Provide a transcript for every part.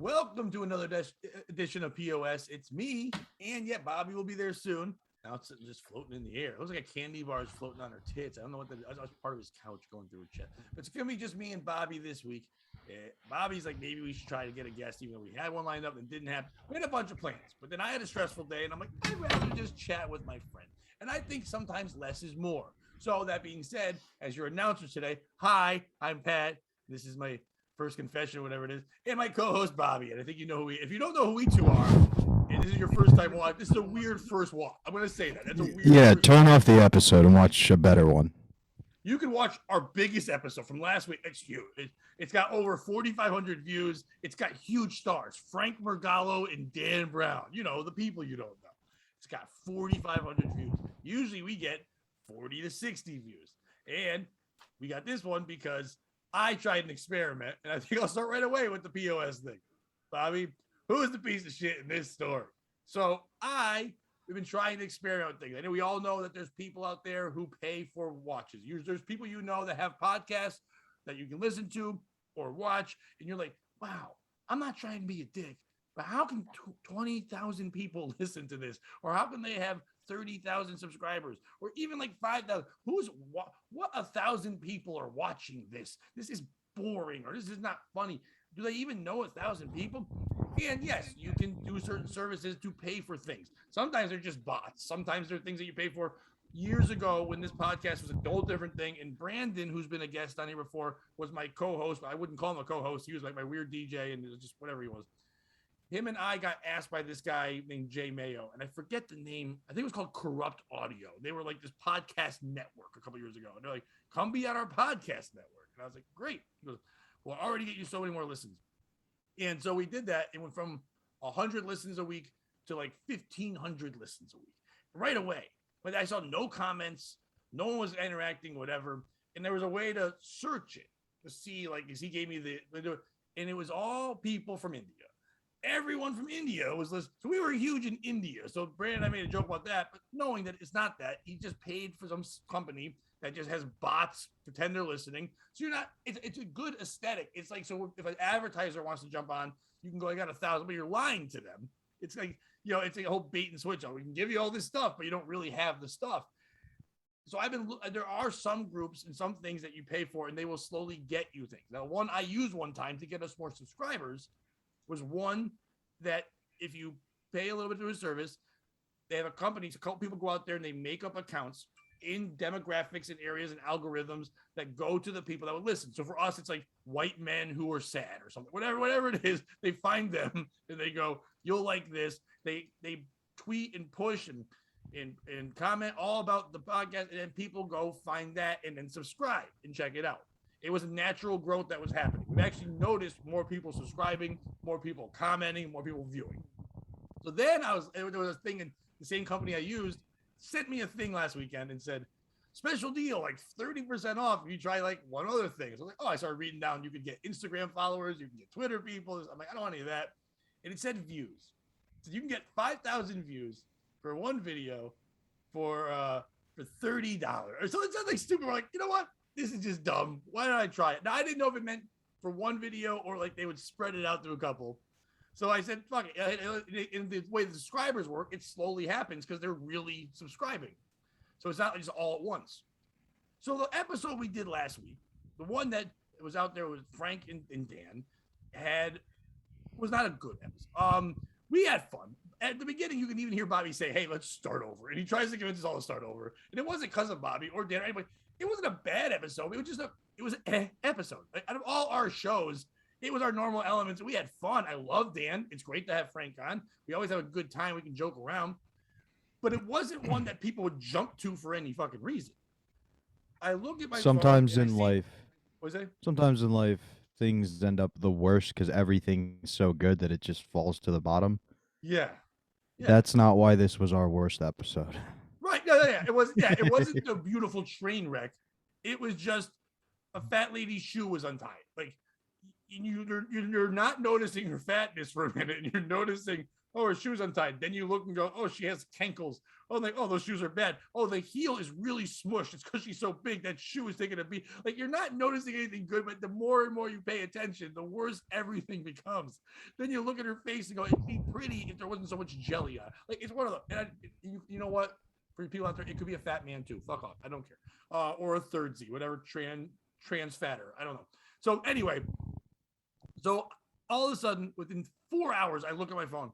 Welcome to another edition of POS. It's me, and yeah, Bobby will be there soon. Now it's just floating in the air. It looks like a candy bar is floating on her tits. I don't know what that is. I was part of his couch going through her chest. But it's going to be just me and Bobby this week. Bobby's like, maybe we should try to get a guest, even though we had one lined up and didn't have. We had a bunch of plans, but then I had a stressful day, and I'm like, I'd rather just chat with my friend. And I think sometimes less is more. So that being said, as your announcer today, hi, I'm Pat. This is my first confession or whatever it is, and my co-host Bobby. And I think you know who we. If you don't know who we two are, and this is your first time watch, this is a weird first watch. I'm going to say that. That's a weird. Yeah, turn off the episode and watch a better one. You can watch our biggest episode from last week. It's huge. It's got over 4,500 views. It's got huge stars. Frank Mergallo and Dan Brown. You know, the people you don't know. It's got 4,500 views. Usually we get 40 to 60 views. And we got this one because I tried an experiment, and I think I'll start right away with the POS thing. Bobby, who is the piece of shit in this story? So we've been trying to experiment with things. I know we all know that there's people out there who pay for watches. There's people you know that have podcasts that you can listen to or watch, and you're like, wow, I'm not trying to be a dick, but how can 20,000 people listen to this? Or how can they have 30,000 subscribers or even like 5,000? What 1,000 people are watching this? This is boring, or this is not funny. Do they even know 1,000 people? And yes, you can do certain services to pay for things. Sometimes they're just bots. Sometimes they're things that you pay for. Years ago, when this podcast was a whole different thing, and Brandon, who's been a guest on here before, was my co-host. I wouldn't call him a co-host. He was like my weird DJ, and it was just whatever he was. Him and I got asked by this guy named Jay Mayo, and I forget the name. I think it was called Corrupt Audio. They were like this podcast network a couple years ago. And they're like, come be on our podcast network. And I was like, great. He goes, well, I already get you so many more listens. And so we did that. It went from 100 listens a week to like 1,500 listens a week right away. But I saw no comments. No one was interacting, whatever. And there was a way to search it to see, like, because he gave me and it was all people from India. Everyone from India was listening. So we were huge in India. So Brandon and I made a joke about that, but knowing that it's not that, he just paid for some company that just has bots pretend they're listening. So you're not, it's a good aesthetic. It's like, so if an advertiser wants to jump on, you can go, I got 1,000, but you're lying to them. It's like, you know, it's like a whole bait and switch. We can give you all this stuff, but you don't really have the stuff. So there are some groups and some things that you pay for, and they will slowly get you things. Now, one I used one time to get us more subscribers was one that if you pay a little bit to a service, they have a company, so a couple people go out there and they make up accounts in demographics and areas and algorithms that go to the people that would listen. So for us, it's like white men who are sad or something, whatever it is, they find them and they go, you'll like this. They tweet and push and comment all about the podcast, and then people go find that and then subscribe and check it out. It was a natural growth that was happening. We've actually noticed more people subscribing, more people commenting, more people viewing. So then there was a thing in the same company I used sent me a thing last weekend and said, special deal, like 30% off if you try like one other thing. So I was like, oh, I started reading down. You could get Instagram followers. You can get Twitter people. I'm like, I don't want any of that. And it said views. So you can get 5,000 views for one video for $30. So it sounds like stupid. We're like, you know what? This is just dumb. Why don't I try it? Now, I didn't know if it meant for one video or like they would spread it out through a couple. So I said, fuck it. In the way the subscribers work, it slowly happens because they're really subscribing. So it's not just all at once. So the episode we did last week, the one that was out there with Frank and Dan, was not a good episode. We had fun. At the beginning, you can even hear Bobby say, hey, let's start over. And he tries to convince us all to start over. And it wasn't because of Bobby or Dan or anybody. It wasn't a bad episode. It was just an episode. Out of all our shows, it was our normal elements. We had fun. I love Dan. It's great to have Frank on. We always have a good time. We can joke around. But it wasn't one that people would jump to for any fucking reason. I look at my Sometimes in life, things end up the worst because everything's so good that it just falls to the bottom. Yeah. That's not why this was our worst episode. Right. Yeah. It wasn't a beautiful train wreck. It was just a fat lady's shoe was untied. Like, you're not noticing her fatness for a minute, and you're noticing, oh, her shoes untied. Then you look and go, oh, she has cankles. Oh, like, oh, those shoes are bad. Oh, the heel is really smushed. It's because she's so big that shoe is taking a beat. Like, you're not noticing anything good, but the more and more you pay attention, the worse everything becomes. Then you look at her face and go, it'd be pretty if there wasn't so much jelly on it. Like, it's one of them. And you know what? For people out there, it could be a fat man too. Fuck off. I don't care. Or a third Z, whatever, trans fatter. I don't know. So anyway, so all of a sudden, within 4 hours, I look at my phone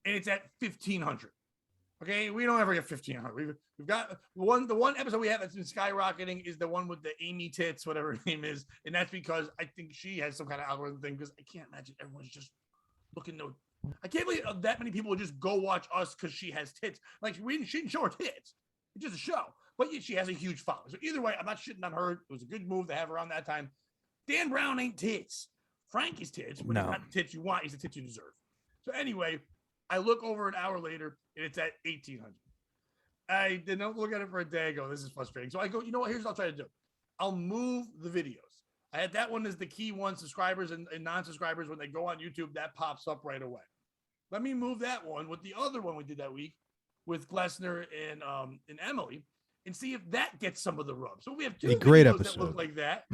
and it's at 1,500. Okay, we don't ever get 1,500. We've got the one episode we have that's been skyrocketing is the one with the Amy Tits, whatever her name is, and that's because I think she has some kind of algorithm thing. Because I can't imagine everyone's just looking to. I can't believe that many people would just go watch us because she has tits. Like she didn't show her tits. It's just a show, but she has a huge following. So either way, I'm not shitting on her. It was a good move to have around that time. Dan Brown ain't tits. Frank is tits, but it's not the tits you want. He's the tits you deserve. So anyway, I look over an hour later and it's at 1,800. I didn't look at it for a day. I go, this is frustrating. So I go, you know what? Here's what I'll try to do. I'll move the videos. I had that one as the key one, subscribers and non-subscribers. When they go on YouTube, that pops up right away. Let me move that one with the other one we did that week with Glessner and Emily and see if that gets some of the rub. So we have two great videos episode that look like that.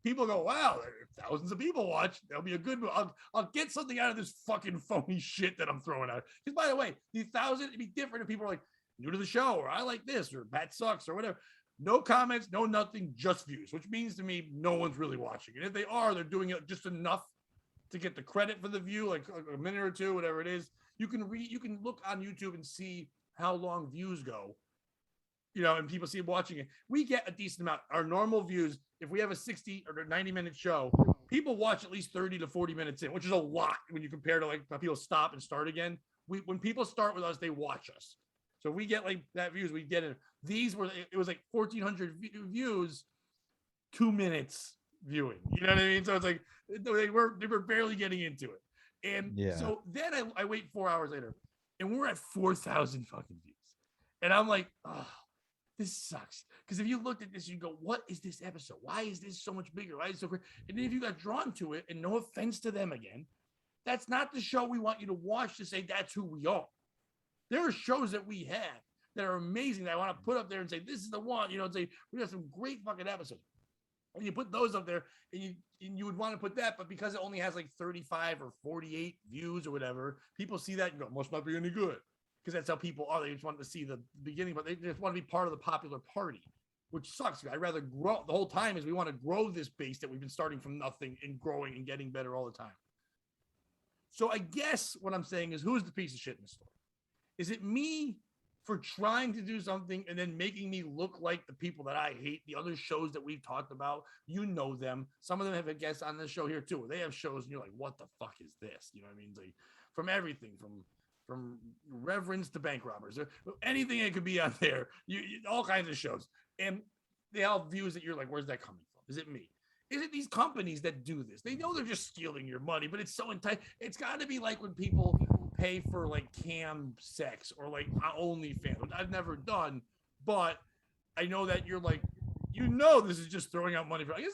People go, wow, thousands of people watch. That'll be a good move. I'll get something out of this fucking phony shit that I'm throwing out. Because by the way, these 1,000, it'd be different if people are like, new to the show, or I like this, or that sucks, or whatever. No comments, no nothing, just views, which means to me, no one's really watching. And if they are, they're doing it just enough to get the credit for the view, like a minute or two, whatever it is. You can look on YouTube and see how long views go, and people see watching it. We get a decent amount. Our normal views, if we have a 60 or 90-minute show, people watch at least 30 to 40 minutes in, which is a lot when you compare to like people stop and start again. When people start with us, they watch us. So we get like that views, we get it. It was like 1,400 views, 2 minutes viewing. You know what I mean? So it's like they were barely getting into it. And so then I wait 4 hours later and we're at 4,000 fucking views. And I'm like, oh, this sucks. Because if you looked at this, you go, what is this episode? Why is this so much bigger? Why is it so great? And then if you got drawn to it, and no offense to them again, that's not the show we want you to watch to say that's who we are. There are shows that we have that are amazing that I want to put up there and say, this is the one, say, we got some great fucking episodes. And you put those up there and you would want to put that, but because it only has like 35 or 48 views or whatever, people see that and go, must not be any good. Because that's how people are. They just want to see the beginning, but they just want to be part of the popular party, which sucks. I'd rather grow. The whole time is we want to grow this base that we've been starting from nothing and growing and getting better all the time. So I guess what I'm saying is, who's the piece of shit in the story? Is it me for trying to do something and then making me look like the people that I hate? The other shows that we've talked about, them. Some of them have a guest on this show here too, where they have shows and you're like, what the fuck is this? You know what I mean? Like, from everything, from reverends to bank robbers, or anything that could be on there, all kinds of shows. And they all have views that you're like, where's that coming from? Is it me? Is it these companies that do this? They know they're just stealing your money, but it's so entice. It's got to be like when people pay for like cam sex or like OnlyFans, which I've never done, but I know that you're like, this is just throwing out money for. I guess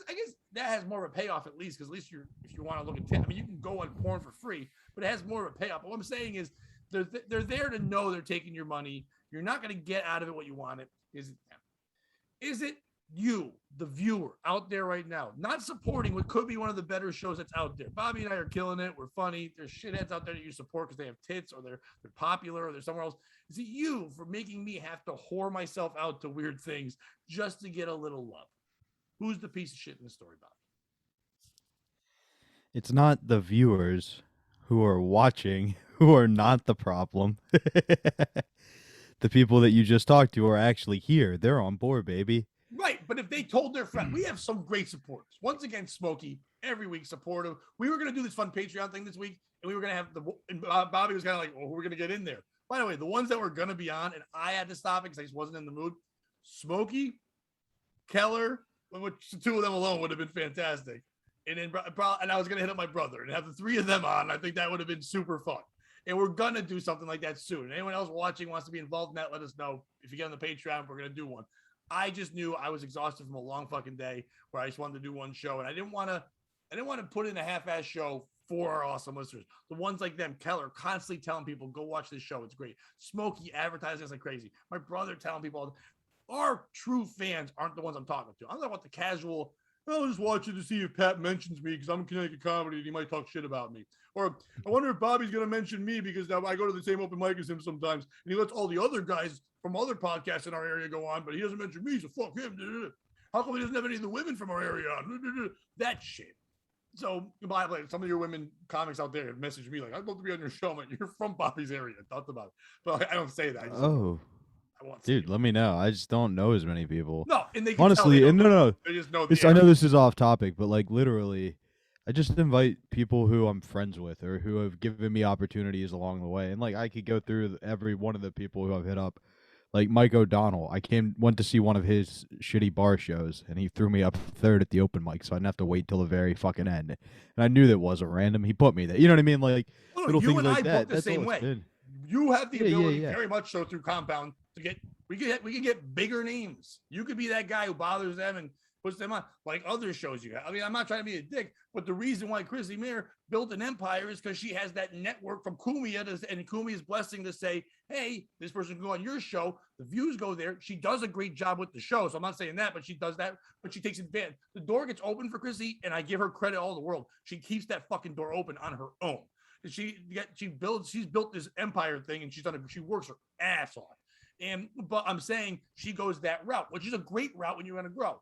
that has more of a payoff at least, because at least if you want to look at, I mean, you can go on porn for free, but it has more of a payoff. But what I'm saying is, they're there to know they're taking your money. You're not going to get out of it what you wanted. Is it you, the viewer out there right now, not supporting what could be one of the better shows that's out there? Bobby and I are killing it. We're funny. There's shitheads out there that you support because they have tits or they're popular or they're somewhere else. Is it you for making me have to whore myself out to weird things just to get a little love? Who's the piece of shit in the story, Bobby? It's not the viewers who are watching who are not the problem. The people that you just talked to are actually here. They're on board, baby. Right, but if they told their friend, we have some great supporters. Once again, Smokey, every week supportive. We were going to do this fun Patreon thing this week, and we were going to have Bobby was kind of like, well, who are we going to get in there? By the way, the ones that were going to be on, and I had to stop it because I just wasn't in the mood. Smokey, Keller, which the two of them alone would have been fantastic. And then and I was going to hit up my brother and have the three of them on. I think that would have been super fun. And we're going to do something like that soon. Anyone else watching wants to be involved in that, let us know. If you get on the Patreon, we're going to do one. I just knew I was exhausted from a long fucking day where I just wanted to do one show. And I didn't want to I didn't want to put in a half-ass show for our awesome listeners. The ones like them, Keller, constantly telling people, go watch this show. It's great. Smokey advertising us like crazy. My brother telling people, our true fans aren't the ones I'm talking to. I'm talking about the casual, I'll just watch it to see if Pat mentions me because I'm in Connecticut comedy and he might talk shit about me. Or I wonder if Bobby's going to mention me because I go to the same open mic as him sometimes. And he lets all the other guys from other podcasts in our area go on, but he doesn't mention me, so fuck him. How come he doesn't have any of the women from our area on? That shit. So some of your women comics out there have messaged me like, I'd love to be on your show. I'm like, you're from Bobby's area. Talk about it. But I don't say that. Dude, let me know. I just don't know as many people. No, and they can honestly, tell and no. They just know I know this is off topic, but like literally, I just invite people who I'm friends with or who have given me opportunities along the way. And like I could go through every one of the people who I've hit up. Like Mike O'Donnell, went to see one of his shitty bar shows, and he threw me up third at the open mic, so I didn't have to wait till the very fucking end. And I knew that wasn't random. He put me there. You know what I mean? Like little you things and like I that. That's the same way. You have the ability, very much so, through Compound to get. We can get bigger names. You could be that guy who bothers them and puts them on like other shows you got. I mean, I'm not trying to be a dick, but the reason why Chrissy Mayer built an empire is because she has that network from Kumia and Kumia's blessing to say, hey, this person can go on your show. The views go there. She does a great job with the show. So I'm not saying that, but she does that, but she takes advantage. The door gets open for Chrissy, and I give her credit all the world. She keeps that fucking door open on her own. She's built this empire thing, and she works her ass off. But I'm saying she goes that route, which is a great route when you're going to grow.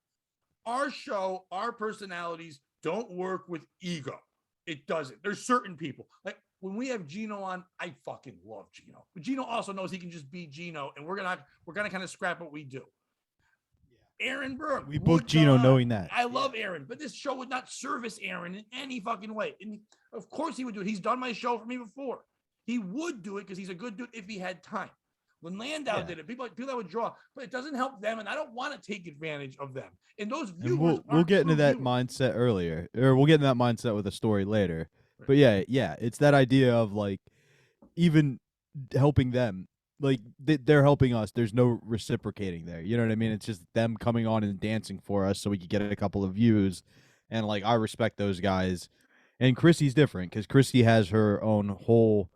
Our show, our personalities don't work with ego. It doesn't. There's certain people like when we have Gino on, I fucking love Gino. But Gino also knows he can just be Gino, and we're gonna kind of scrap what we do. Aaron Burr. We booked Gino knowing that. I love Aaron, but this show would not service Aaron in any fucking way. And of course he would do it. He's done my show for me before. He would do it because he's a good dude if he had time. When Landau did it, people that would draw, but it doesn't help them, and I don't want to take advantage of them. And those viewers, we'll get into that mindset earlier, or we'll get into that mindset with a story later. Right. But yeah, it's that idea of like even helping them, like they're helping us. There's no reciprocating there. You know what I mean? It's just them coming on and dancing for us so we could get a couple of views, and like I respect those guys. And Chrissy's different because Chrissy has her own whole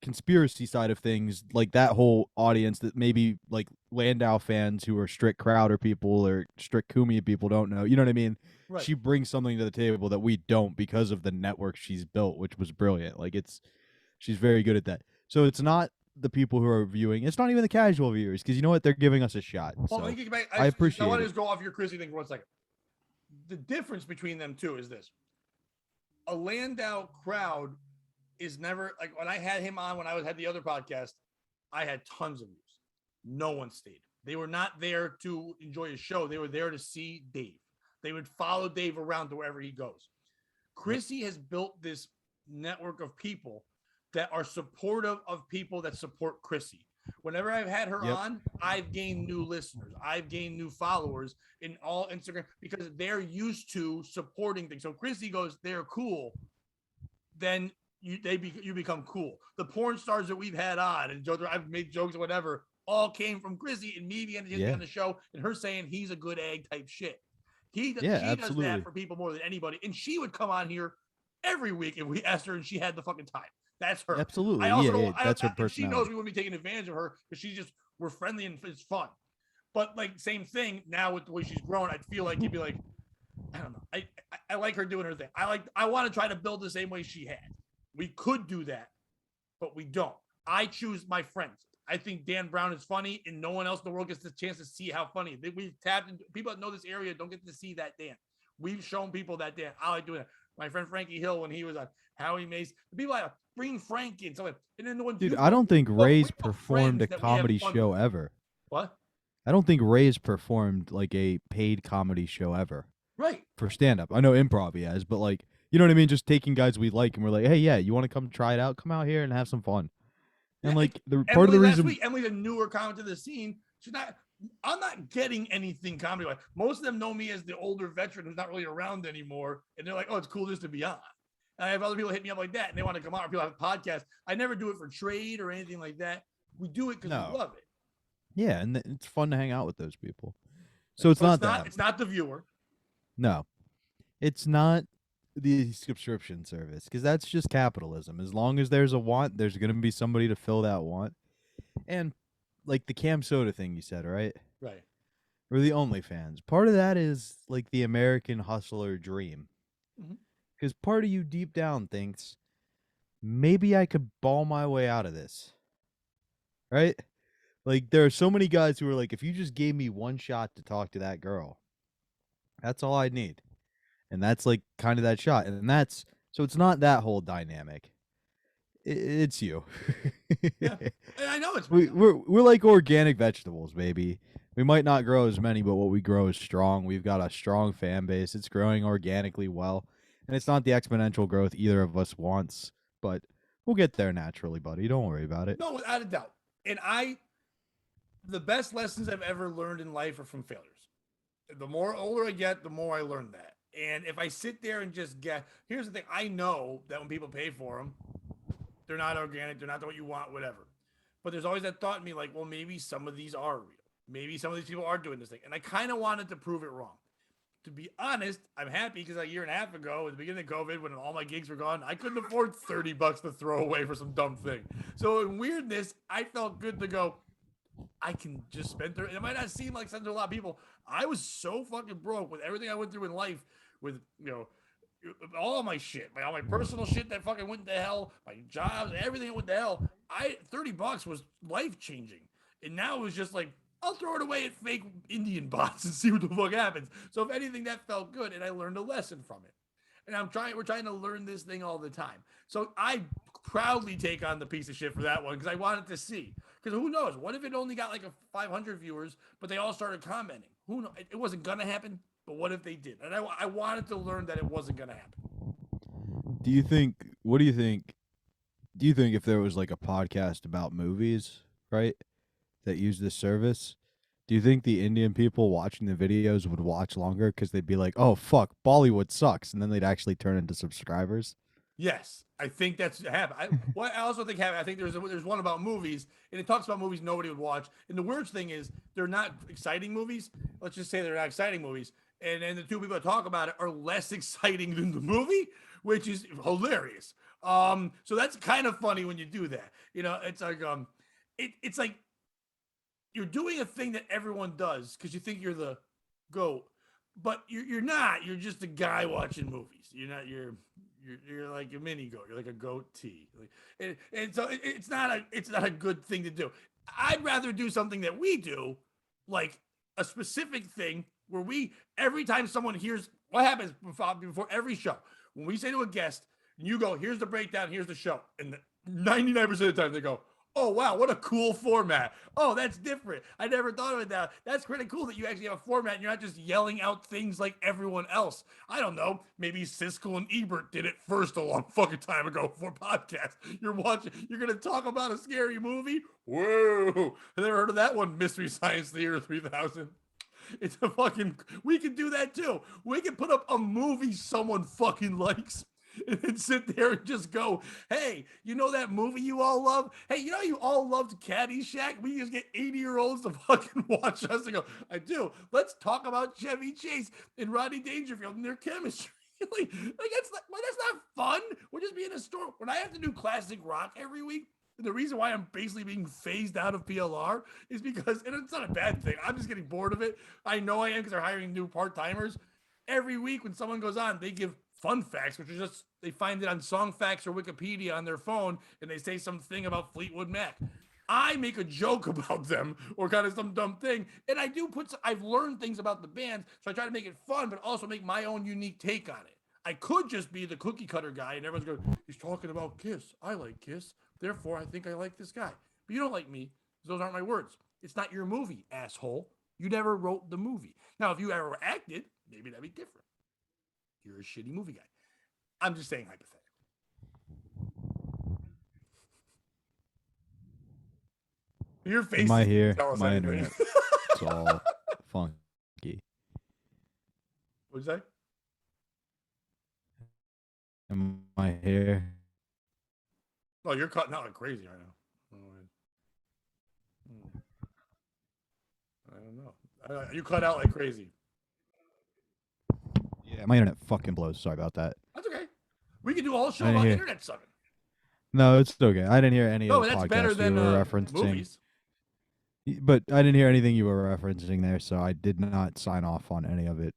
conspiracy side of things, like that whole audience that maybe like Landau fans who are strict Crowder people or strict Kumia people don't know. You know what I mean? Right. She brings something to the table that we don't because of the network she's built, which was brilliant. Like she's very good at that. So it's not the people who are viewing. It's not even the casual viewers because you know what? They're giving us a shot. Well, so I appreciate it. I want to just go off your Chrissy thing for 1 second. The difference between them two is this. A Landau crowd is never like when I had him on when I had the other podcast, I had tons of views. No one stayed. They were not there to enjoy his show. They were there to see Dave. They would follow Dave around to wherever he goes. Chrissy has built this network of people that are supportive of people that support Chrissy. Whenever I've had her on, I've gained new listeners. I've gained new followers in all Instagram because they're used to supporting things. So Chrissy goes, they're cool. Then you become cool. The porn stars that we've had on and I've made jokes or whatever all came from Chrissy and me being on the show and her saying he's a good egg type shit. She does that for people more than anybody. And she would come on here every week if we asked her and she had the fucking time. That's her. Absolutely. That's her personality. She knows we wouldn't be taking advantage of her because we're friendly and it's fun. But like same thing now with the way she's grown, I'd feel like you'd be like, I don't know. I like her doing her thing. I want to try to build the same way she had. We could do that, but we don't. I choose my friends. I think Dan Brown is funny, and no one else in the world gets the chance to see how funny. We've tapped into people that know this area don't get to see that Dan. We've shown people that Dan. I like doing it. My friend Frankie Hill, when he was on Howie Mace, the people like bring Frankie and something. And then the one dude, I don't think Ray's performed a comedy show ever. What? I don't think Ray's performed like a paid comedy show ever. Right. For stand-up. I know improv he has, but like, you know what I mean? Just taking guys we like and we're like, hey, yeah, you want to come try it out? Come out here and have some fun. And like part of the reason Emily's a newer comic to the scene. I'm not getting anything comedy like most of them know me as the older veteran who's not really around anymore. And they're like, oh, it's cool just to be on. And I have other people hit me up like that and they want to come on. Or people have podcasts. I never do it for trade or anything like that. We do it because we love it. Yeah, and it's fun to hang out with those people. So it's not the viewer. No. It's not the subscription service because that's just capitalism. As long as there's a want, there's gonna be somebody to fill that want. And like the Cam Soda thing you said, right? Right. Or the OnlyFans. Part of that is like the American hustler dream. Mhm. Because part of you deep down thinks maybe I could ball my way out of this, right? Like there are so many guys who are like, if you just gave me one shot to talk to that girl, that's all I need. And that's like kind of that shot. And that's so it's not that whole dynamic. It's you. Yeah. And I know it's we're like organic vegetables, baby. We might not grow as many, but what we grow is strong. We've got a strong fan base. It's growing organically well. And it's not the exponential growth either of us wants, but we'll get there naturally, buddy. Don't worry about it. no, without a doubt. And the best lessons I've ever learned in life are from failures. The more older I get, the more I learn that. And if I sit there and just get, here's the thing: I know that when people pay for them, they're not organic, they're not what you want, whatever. But there's always that thought in me, like, well, maybe some of these are real. Maybe some of these people are doing this thing, and I kind of wanted to prove it wrong. To be honest, I'm happy because a year and a half ago, at the beginning of COVID, when all my gigs were gone, I couldn't afford $30 to throw away for some dumb thing. So in weirdness, I felt good to go. I can just spend 30. It might not seem like something to a lot of people. I was so fucking broke with everything I went through in life, with all of my shit, all my personal shit that fucking went to hell, my jobs, everything that went to hell. $30 was life changing, and now it was just like I'll throw it away at fake Indian bots and see what the fuck happens. So if anything, that felt good, and I learned a lesson from it. And we're trying to learn this thing all the time. So I proudly take on the piece of shit for that one because I wanted to see. Because who knows? What if it only got like a 500 viewers, but they all started commenting? Who knows? It wasn't gonna happen. But what if they did? And I wanted to learn that it wasn't gonna happen. Do you think? What do you think? Do you think if there was like a podcast about movies, right, that used this service, do you think the Indian people watching the videos would watch longer because they'd be like, "Oh fuck, Bollywood sucks," and then they'd actually turn into subscribers? Yes, I think that's happened. I also think happened. I think there's one about movies, and it talks about movies nobody would watch. And the weird thing is, they're not exciting movies. Let's just say they're not exciting movies. And then the two people that talk about it are less exciting than the movie, which is hilarious. So that's kind of funny when you do that. It's like it's like you're doing a thing that everyone does because you think you're the goat, but you're not. You're just a guy watching movies. You're not. You're like a mini goat. You're like a goatee. And so it's not a good thing to do. I'd rather do something that we do, like a specific thing where we every time someone hears what happens before every show, when we say to a guest, you go, here's the breakdown, here's the show, and 99% of the time they go, oh wow, what a cool format. Oh, that's different. I never thought of it that. That's pretty cool that you actually have a format and you're not just yelling out things like everyone else. I don't know. Maybe Siskel and Ebert did it first a long fucking time ago for podcasts. You're gonna talk about a scary movie? Whoa. I never heard of that one, Mystery Science Theater 3000. It's a fucking, we can do that too. We can put up a movie someone fucking likes and then sit there and just go, hey, you know that movie you all love? Hey, you know you all loved Caddyshack? We just get 80-year-olds to fucking watch us and go, I do. Let's talk about Chevy Chase and Rodney Dangerfield and their chemistry. That's not fun. We're just being a store. When I have to do classic rock every week, the reason why I'm basically being phased out of PLR is because, and it's not a bad thing, I'm just getting bored of it. I know I am because they're hiring new part-timers. Every week when someone goes on, they give fun facts, which is just, they find it on Songfacts or Wikipedia on their phone, and they say something about Fleetwood Mac. I make a joke about them or kind of some dumb thing. And I've learned things about the band, so I try to make it fun, but also make my own unique take on it. I could just be the cookie cutter guy and everyone's going, he's talking about Kiss. I like Kiss. Therefore, I think I like this guy. But you don't like me. Those aren't my words. It's not your movie, asshole. You never wrote the movie. Now, if you ever acted, maybe that'd be different. You're a shitty movie guy. I'm just saying hypothetically. Your face. Am I here? Tell us My anything. internet. It's all funky. What'd you say? Am I here? Oh, you're cutting out like crazy right now. I don't know. You cut out like crazy. Yeah, my internet fucking blows. Sorry about that. That's okay. We could do a whole show I didn't about hear. internet sucking. No, it's okay. I didn't hear any No, of the that's better podcasts you than were referencing. movies. But I didn't hear anything you were referencing there, so I did not sign off on any of it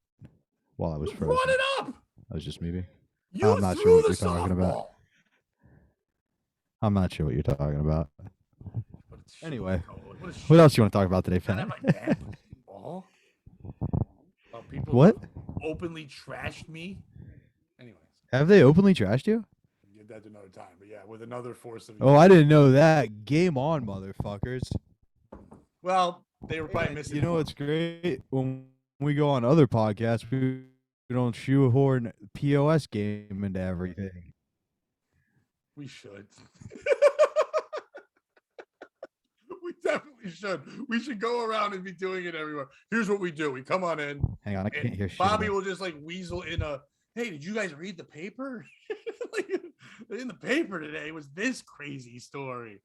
while I was You frozen. brought it up. That was just maybe. You I'm not threw sure what the you're talking about. softball. I'm not sure what you're talking about. What a shitty Anyway, code. What a what shitty else you want to talk about today, Not Pat? at my dad ball. People who What? have openly trashed me. Anyways, Have they openly trashed you? get that another time. But yeah, with another force of. Oh, I didn't know that. Game on, motherfuckers. Well, they were probably missing. You know what's great? When we go on other podcasts, we don't shoehorn POS game into everything. We should. We definitely should. We should go around and be doing it everywhere. Here's what we do. We come on in. Hang on, I can't hear shit. Bobby will just like weasel in a, hey, did you guys read the paper? Like, in the paper today was this crazy story.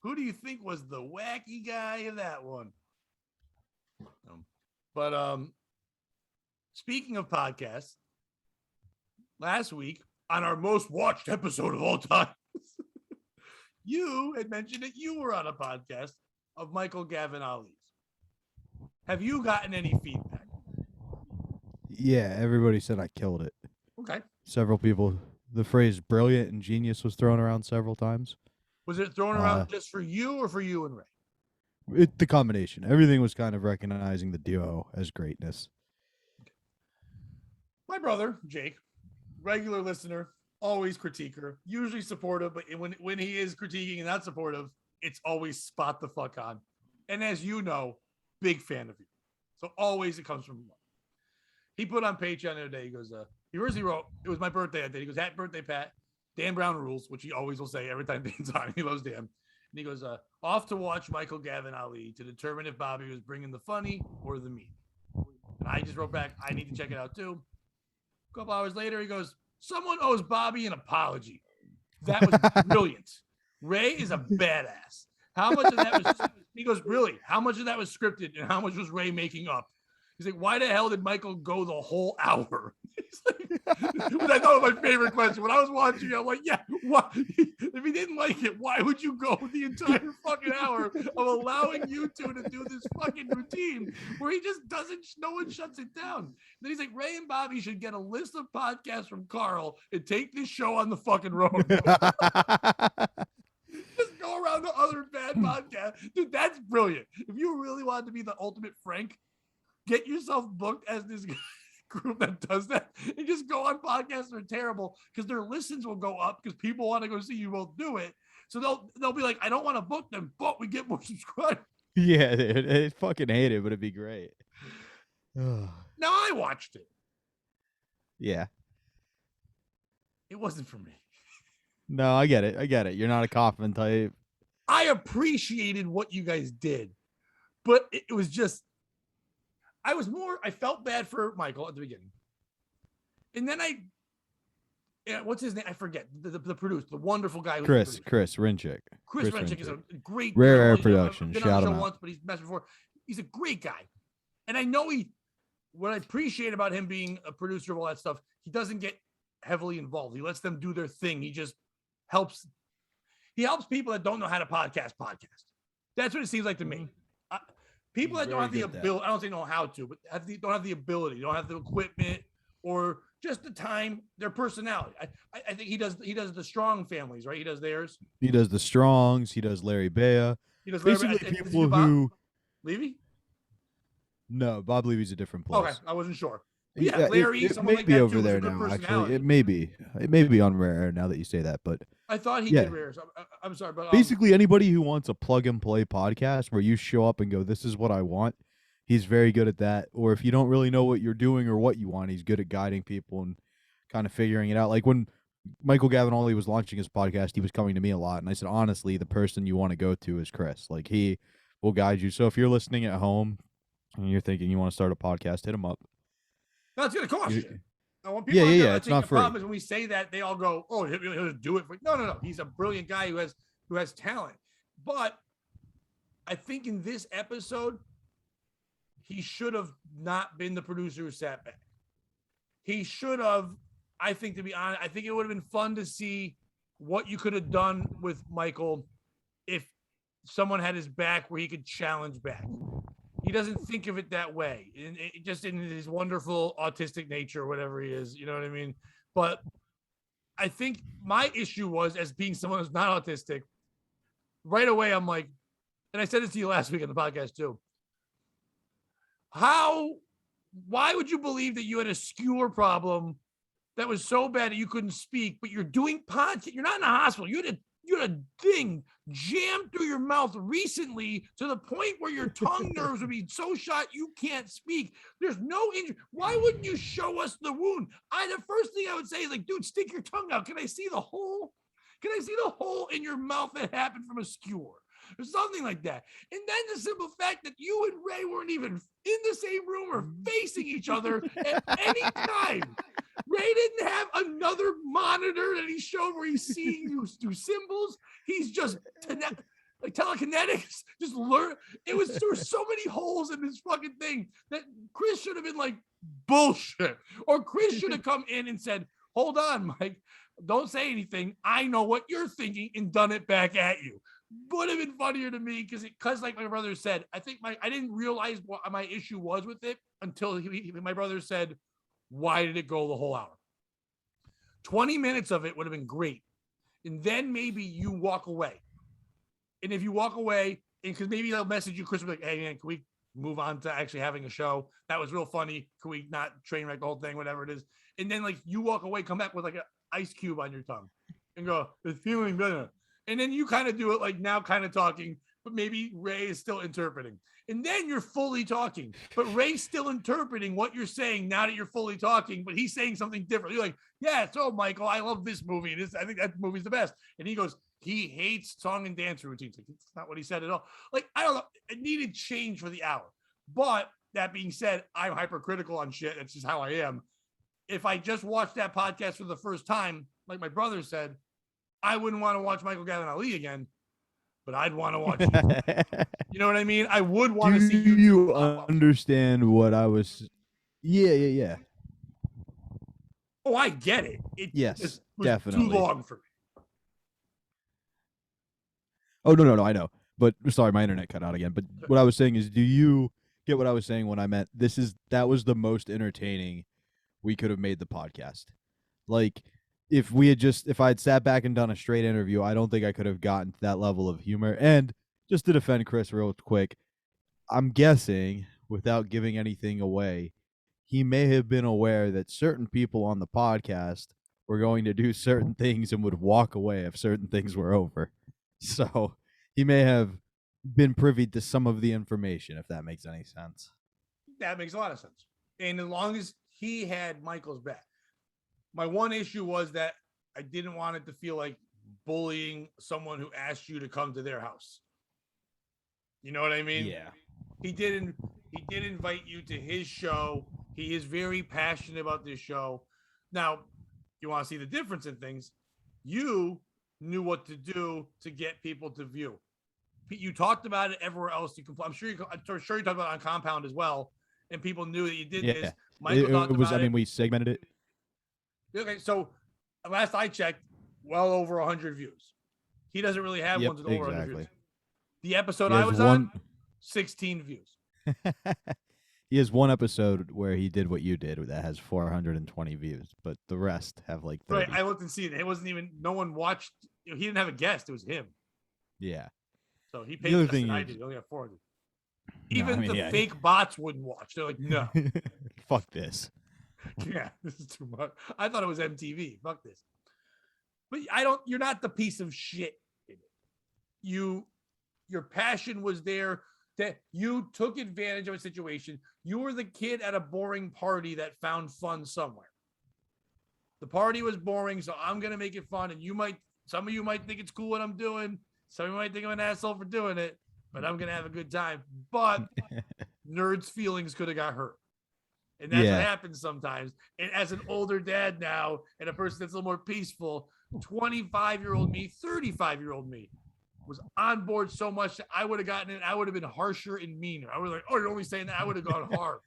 Who do you think was the wacky guy in that one? But speaking of podcasts, last week on our most watched episode of all time, you had mentioned that you were on a podcast of Michael Gavin Ali's. Have you gotten any feedback? Yeah, everybody said I killed it. Okay. Several people. The phrase "brilliant" and "genius" was thrown around several times. Was it thrown around just for you or for you and Ray? The combination. Everything was kind of recognizing the duo as greatness. My brother, Jake, regular listener, always critiquer, usually supportive, but when he is critiquing and not supportive, it's always spot the fuck on. And as you know, big fan of you. So always it comes from him. He put on Patreon the other day, he goes, he first wrote, it was my birthday that day. He goes, happy birthday, Pat. Dan Brown rules, which he always will say every time Dan's on. He loves Dan. And he goes, off to watch Michael Gavin Ali to determine if Bobby was bringing the funny or the mean. And I just wrote back, I need to check it out too. A couple hours later, he goes, someone owes Bobby an apology. That was brilliant. Ray is a badass. How much of that was, he goes, really? How much of that was scripted and how much was Ray making up? He's like, why the hell did Michael go the whole hour? He's like, which I thought was my favorite question. When I was watching, I'm like, yeah, what? If he didn't like it, why would you go the entire fucking hour of allowing you two to do this fucking routine where he just doesn't, no one shuts it down? Then he's like, Ray and Bobby should get a list of podcasts from Carl and take this show on the fucking road. Just go around to other bad podcasts. Dude, that's brilliant. If you really wanted to be the ultimate Frank, get yourself booked as this group that does that and just go on podcasts that are terrible because their listens will go up because people want to go see you both do it. So they'll be like, I don't want to book them, but we get more subscribers. Yeah, dude, I fucking hate it, but it'd be great. Now I watched it. Yeah. It wasn't for me. No, I get it. I get it. You're not a Kaufman type. I appreciated what you guys did, but it was just, I felt bad for Michael at the beginning. And then what's his name? I forget. The producer, the wonderful guy. Chris Rinchick. Chris Rinchick is a great Rare Air guy. Production. I've been Shout on the him show out. once, but he's messed before. He's a great guy. And I know what I appreciate about him being a producer of all that stuff, he doesn't get heavily involved. He lets them do their thing. He just helps people that don't know how to podcast. That's what it seems like to me. People that don't have the ability, I don't say know how to, but don't have the ability, don't have the equipment or just the time, their personality. I think he does the Strong families, right? He does theirs. He does the Strongs. He does Larry Bea. He does basically people who Levy? No, Bob Levy's a different place. Okay, I wasn't sure. Yeah, Larry, it someone may like be that over too, there now. Actually, it may be on Rare Air now that you say that. But I thought he did Rare. So I'm sorry, but basically anybody who wants a plug and play podcast where you show up and go, "This is what I want." He's very good at that. Or if you don't really know what you're doing or what you want, he's good at guiding people and kind of figuring it out. Like when Michael Gavin Ali was launching his podcast, he was coming to me a lot, and I said, honestly, the person you want to go to is Chris. Like he will guide you. So if you're listening at home and you're thinking you want to start a podcast, hit him up. That's gonna cost you. Yeah. It's not free. The problem is when we say that, they all go, "Oh, he'll just do it." No. He's a brilliant guy who has talent. But I think in this episode, he should have not been the producer who sat back. He should have I think, to be honest, I think it would have been fun to see what you could have done with Michael if someone had his back where he could challenge back. He doesn't think of it that way, just in his wonderful autistic nature, or whatever he is. You know what I mean? But I think my issue was, as being someone who's not autistic, right away I'm like, and I said this to you last week on the podcast too. Why would you believe that you had a skewer problem that was so bad that you couldn't speak, but you're doing podcast? You're not in a hospital. You had a thing jammed through your mouth recently to the point where your tongue nerves would be so shot you can't speak. There's no injury. Why wouldn't you show us the wound? The first thing I would say is like, dude, stick your tongue out. Can I see the hole? Can I see the hole in your mouth that happened from a skewer? Or something like that. And then the simple fact that you and Ray weren't even in the same room or facing each other at any time. Ray didn't have another monitor that he showed where he's seeing you do symbols. He's just like telekinetics. Just learn. There were so many holes in this fucking thing that Chris should have been like, bullshit. Or Chris should have come in and said, hold on, Mike, don't say anything. I know what you're thinking, and done it back at you. Would have been funnier to me because like my brother said, I think I didn't realize what my issue was with it until my brother said, why did it go the whole hour? 20 minutes of it would have been great. And then maybe you walk away. And if you walk away, and because maybe they'll message you, Chris will be like, hey, man, can we move on to actually having a show? That was real funny. Can we not train wreck the whole thing, whatever it is? And then like you walk away, come back with like an ice cube on your tongue and go, it's feeling better. And then you kind of do it like now kind of talking, but maybe Ray is still interpreting. And then you're fully talking, but Ray's still interpreting what you're saying now that you're fully talking, but he's saying something different. You're like, yeah, so Michael, I love this movie. I think that movie's the best. And he goes, he hates song and dance routines. Like, it's not what he said at all. Like, I don't know. It needed change for the hour. But that being said, I'm hypercritical on shit. That's just how I am. If I just watched that podcast for the first time, like my brother said, I wouldn't want to watch Michael Gavin Ali again, but I'd want to watch you. You know what I mean? I would want to see you. Do you understand what I was? Yeah. Oh, I get it. Yes, was definitely. too long for me. Oh, no, I know. But sorry, my internet cut out again. But what I was saying is, do you get what I was saying when I meant that was the most entertaining we could have made the podcast? Like, if I had sat back and done a straight interview, I don't think I could have gotten to that level of humor. And just to defend Chris real quick, I'm guessing, without giving anything away, he may have been aware that certain people on the podcast were going to do certain things and would walk away if certain things were over. So he may have been privy to some of the information, if that makes any sense. That makes a lot of sense. And as long as he had Michael's back. My one issue was that I didn't want it to feel like bullying someone who asked you to come to their house. You know what I mean? Yeah. He did invite you to his show. He is very passionate about this show. Now, you want to see the difference in things. You knew what to do to get people to view. You talked about it everywhere else. I'm sure you talked about it on Compound as well. And people knew that you did this. Michael talked about it. I mean, we segmented it. Okay, so last I checked, well over 100 views. He doesn't really have ones with over 100 views. The episode I was on, 16 views. He has one episode where he did what you did that has 420 views, but the rest have like 30. Right, I looked and see it. It wasn't even, no one watched. He didn't have a guest. It was him. Yeah. So he paid less than I did. He only got 400. Even the fake bots wouldn't watch. They're like, no. Fuck this. Yeah, this is too much. I thought it was MTV. Fuck this. But you're not the piece of shit in it. Your passion was there, that you took advantage of a situation. You were the kid at a boring party that found fun somewhere. The party was boring, so I'm going to make it fun. And some of you might think it's cool what I'm doing. Some of you might think I'm an asshole for doing it, but I'm going to have a good time. But nerds' feelings could have got hurt. And that's what happens sometimes. And as an older dad now, and a person that's a little more peaceful, 25-year-old me, 35-year-old me was on board so much that I would have gotten it. I would have been harsher and meaner. I would have like, oh, you're only saying that. I would have gone hard.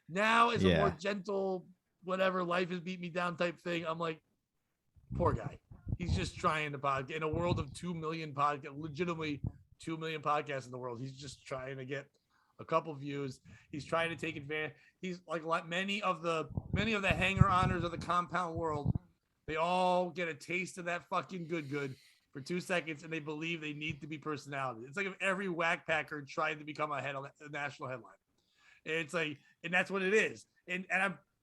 Now, as a more gentle, whatever, life has beat me down type thing. I'm like, poor guy. He's just trying to podcast in a world of 2 million podcasts, legitimately 2 million podcasts in the world. He's just trying to get a couple views. He's trying to take advantage. He's like many of the hanger-oners of the compound world. They all get a taste of that fucking good for 2 seconds, and they believe they need to be personality. It's like if every whack packer tried to become a national headline. It's like, and that's what it is. And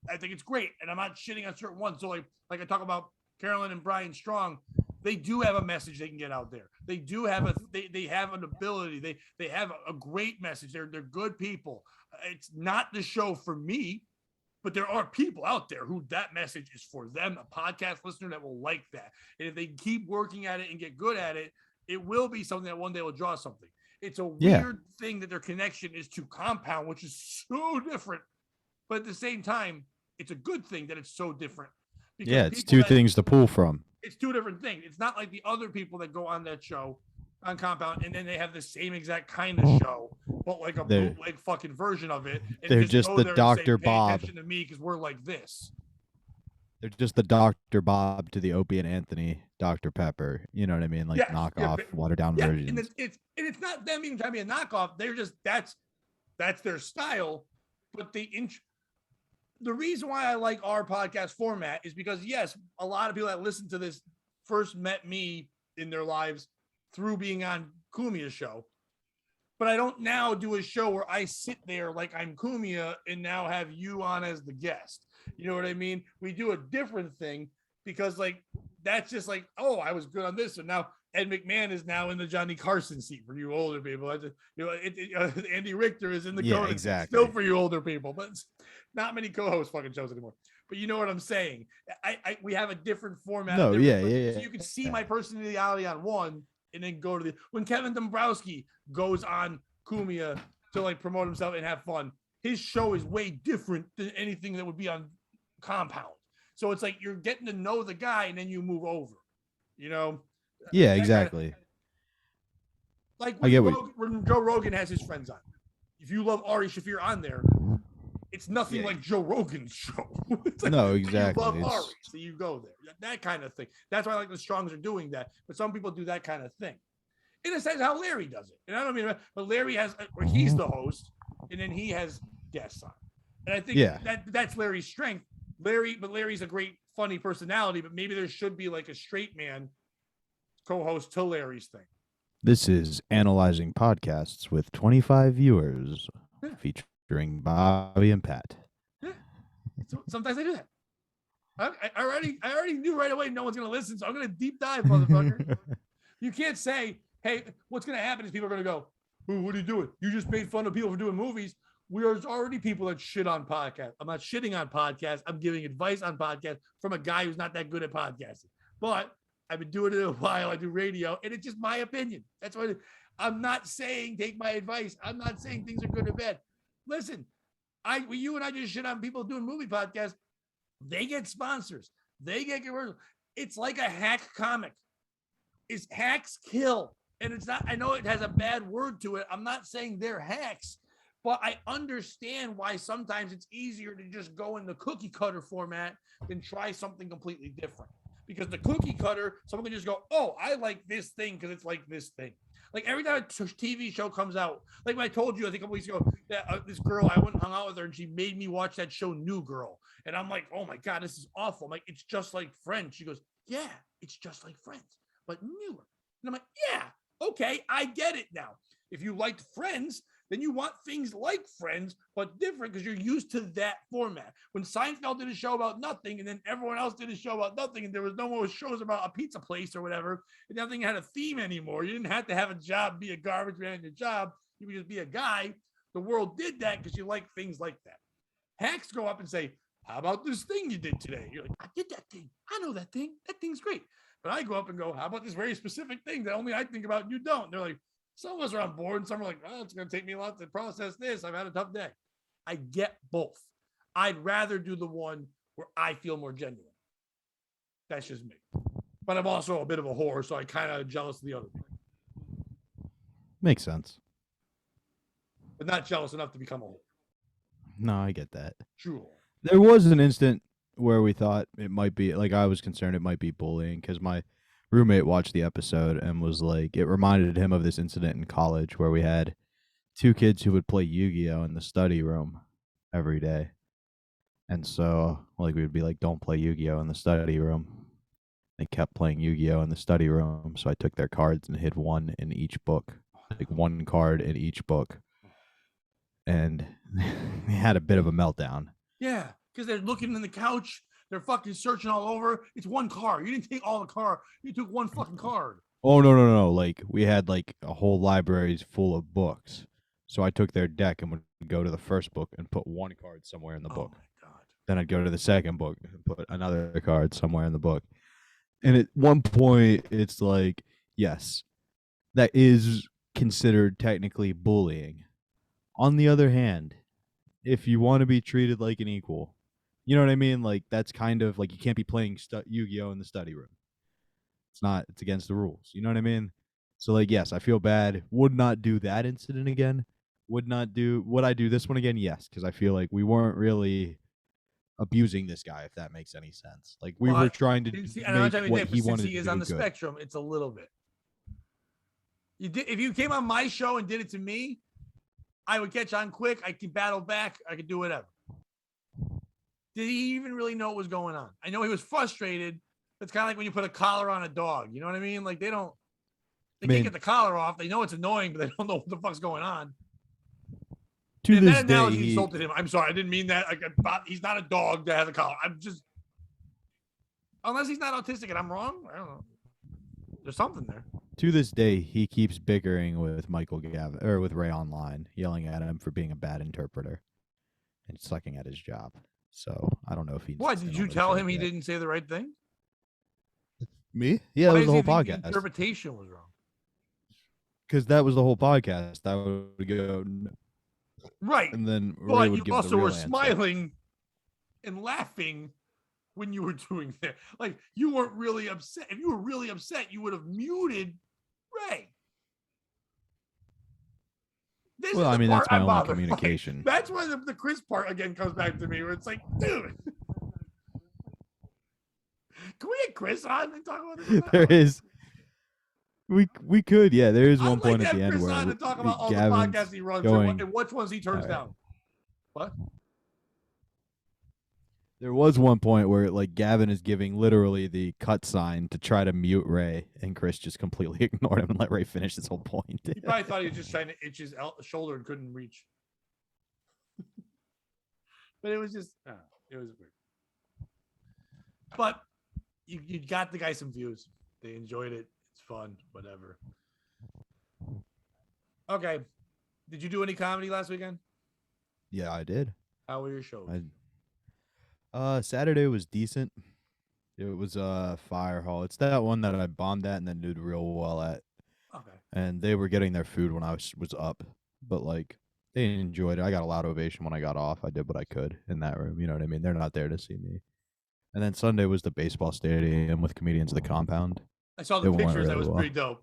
I think it's great. And I'm not shitting on certain ones. So like I talk about Carolyn and Brian Strong, they do have a message they can get out there. They do have they have an ability. They have a great message. They're good people. It's not the show for me, but there are people out there who that message is for them, a podcast listener that will like that. And if they keep working at it and get good at it, it will be something that one day will draw something. It's a weird thing that their connection is to Compound, which is so different. But at the same time, it's a good thing that it's so different. It's two things to pull from. It's two different things. It's not like the other people that go on that show on Compound and then they have the same exact kind of show, but like a bootleg fucking version of it. And they're just the Dr. Bob. Pay attention to me because we're like this. They're just the Dr. Bob to the Opie and Anthony Dr. Pepper. You know what I mean? Like knockoff, watered down versions. And it's not them even trying to be a knockoff. They're just that's their style. But the reason why I like our podcast format is because, yes, a lot of people that listen to this first met me in their lives through being on Kumia's show. But I don't now do a show where I sit there like I'm Kumia and now have you on as the guest. You know what I mean? We do a different thing because, like, that's just like, oh, I was good on this. And now Ed McMahon is now in the Johnny Carson seat for you older people. Andy Richter is in the Conan seat still for you older people, but not many co-hosts fucking shows anymore. But you know what I'm saying? We have a different format. No, So you can see my personality on one and then go to when Kevin Dombrowski goes on Kumia to like promote himself and have fun. His show is way different than anything that would be on Compound. So it's like you're getting to know the guy and then you move over, you know? Yeah, exactly. Like when Joe Rogan has his friends on. If you love Ari Shaffir on there, it's nothing like Joe Rogan's show. It's like, no, exactly. You love Ari, so you go there. That kind of thing. That's why I like the Strongs are doing that. But some people do that kind of thing. In a sense, how Larry does it. And I don't mean, but Larry has, or he's the host, and then he has guests on. And I think that's Larry's strength. Larry's a great, funny personality, but maybe there should be like a straight man co-host to Larry's thing. This is Analyzing Podcasts with 25 viewers featuring Bobby and Pat. Yeah. So sometimes I do that. I already knew right away no one's going to listen, so I'm going to deep dive, motherfucker. You can't say, hey, what's going to happen is people are going to go, ooh, what are you doing? You just made fun of people for doing movies. There's already people that shit on podcasts. I'm not shitting on podcasts. I'm giving advice on podcasts from a guy who's not that good at podcasting. But I've been doing it a while. I do radio, and it's just my opinion. That's what I'm not saying. Take my advice. I'm not saying things are good or bad. Listen, you and I just shit on people doing movie podcasts. They get sponsors. They get commercials. It's like a hack comic. Hacks kill, and it's not. I know it has a bad word to it. I'm not saying they're hacks, but I understand why sometimes it's easier to just go in the cookie cutter format than try something completely different. Because the cookie cutter, someone can just go, oh, I like this thing because it's like this thing. Like every time a TV show comes out, like when I told you, I think a couple weeks ago, that this girl, I went and hung out with her and she made me watch that show New Girl. And I'm like, oh my God, this is awful. I'm like, it's just like Friends. She goes, yeah, it's just like Friends, but newer. And I'm like, yeah, okay, I get it now. If you liked Friends, then you want things like Friends, but different because you're used to that format. When Seinfeld did a show about nothing, and then everyone else did a show about nothing, and there was no more shows about a pizza place or whatever, and nothing had a theme anymore. You didn't have to have a job, be a garbage man in your job. You could just be a guy. The world did that because you like things like that. Hacks go up and say, how about this thing you did today? You're like, I did that thing. I know that thing. That thing's great. But I go up and go, how about this very specific thing that only I think about and you don't? And they're like, some of us are on board, and some are like, oh, it's going to take me a lot to process this. I've had a tough day. I get both. I'd rather do the one where I feel more genuine. That's just me. But I'm also a bit of a whore, so I kind of jealous of the other people. Makes sense. But not jealous enough to become a whore. No, I get that. True. There was an instant where we thought it might be, like, I was concerned it might be bullying because my roommate watched the episode and was like, it reminded him of this incident in college where we had two kids who would play Yu-Gi-Oh in the study room every day. And so, like, we would be like, don't play Yu-Gi-Oh in the study room. They kept playing Yu-Gi-Oh in the study room, so I took their cards and hid one in each book, like one card in each book. And they had a bit of a meltdown. Yeah, because they're looking in the couch. They're fucking searching all over. It's one card. You didn't take all the card. You took one fucking card. Oh, no. Like, we had, like, a whole libraries full of books. So I took their deck and would go to the first book and put one card somewhere in the book. Oh, my God. Then I'd go to the second book and put another card somewhere in the book. And at one point, it's like, yes, that is considered technically bullying. On the other hand, if you want to be treated like an equal, you know what I mean? Like, that's kind of like, you can't be playing Yu-Gi-Oh in the study room. It's against the rules. You know what I mean? So, like, yes, I feel bad. Would not do that incident again. Would I do this one again? Yes, because I feel like we weren't really abusing this guy, if that makes any sense. Like, we were trying to make what he wanted to do. Since he is on the spectrum, it's a little bit. If you came on my show and did it to me, I would catch on quick. I could battle back. I could do whatever. Did he even really know what was going on? I know he was frustrated. It's kind of like when you put a collar on a dog. You know what I mean? Like, they can't get the collar off. They know it's annoying, but they don't know what the fuck's going on. To this that analogy day, insulted him. I'm sorry. I didn't mean that. He's not a dog that has a collar. I'm just, unless he's not autistic and I'm wrong. I don't know. There's something there. To this day, he keeps bickering with Michael Gavin or with Ray online, yelling at him for being a bad interpreter and sucking at his job. So I don't know if he. What did you tell him? He didn't say the right thing. Me? Yeah, that was the whole podcast. The interpretation was wrong. Because that was the whole podcast. I would go right, and then but you also were smiling and laughing when you were doing that. Like, you weren't really upset. If you were really upset, you would have muted Ray. Well, I mean, that's my only communication. That's why the Chris part again comes back to me, where it's like, dude, can we get Chris on and talk about this? There is. We could, yeah. There is one point at the end where to talk about all the podcasts he runs and which ones he turns down. What? There was one point where, like, Gavin is giving literally the cut sign to try to mute Ray, and Chris just completely ignored him and let Ray finish his whole point. He probably thought he was just trying to itch his shoulder and couldn't reach. But it was just, it was weird. But you got the guy some views. They enjoyed it. It's fun, whatever. Okay. Did you do any comedy last weekend? Yeah, I did. How were your shows? Saturday was decent. It was Fire Hall. It's that one that I bombed at and then did real well at. Okay. And they were getting their food when I was up, but like they enjoyed it. I got a loud ovation when I got off. I did what I could in that room. You know what I mean? They're not there to see me. And then Sunday was the baseball stadium with comedians of the compound. I saw the pictures. Really that was pretty dope.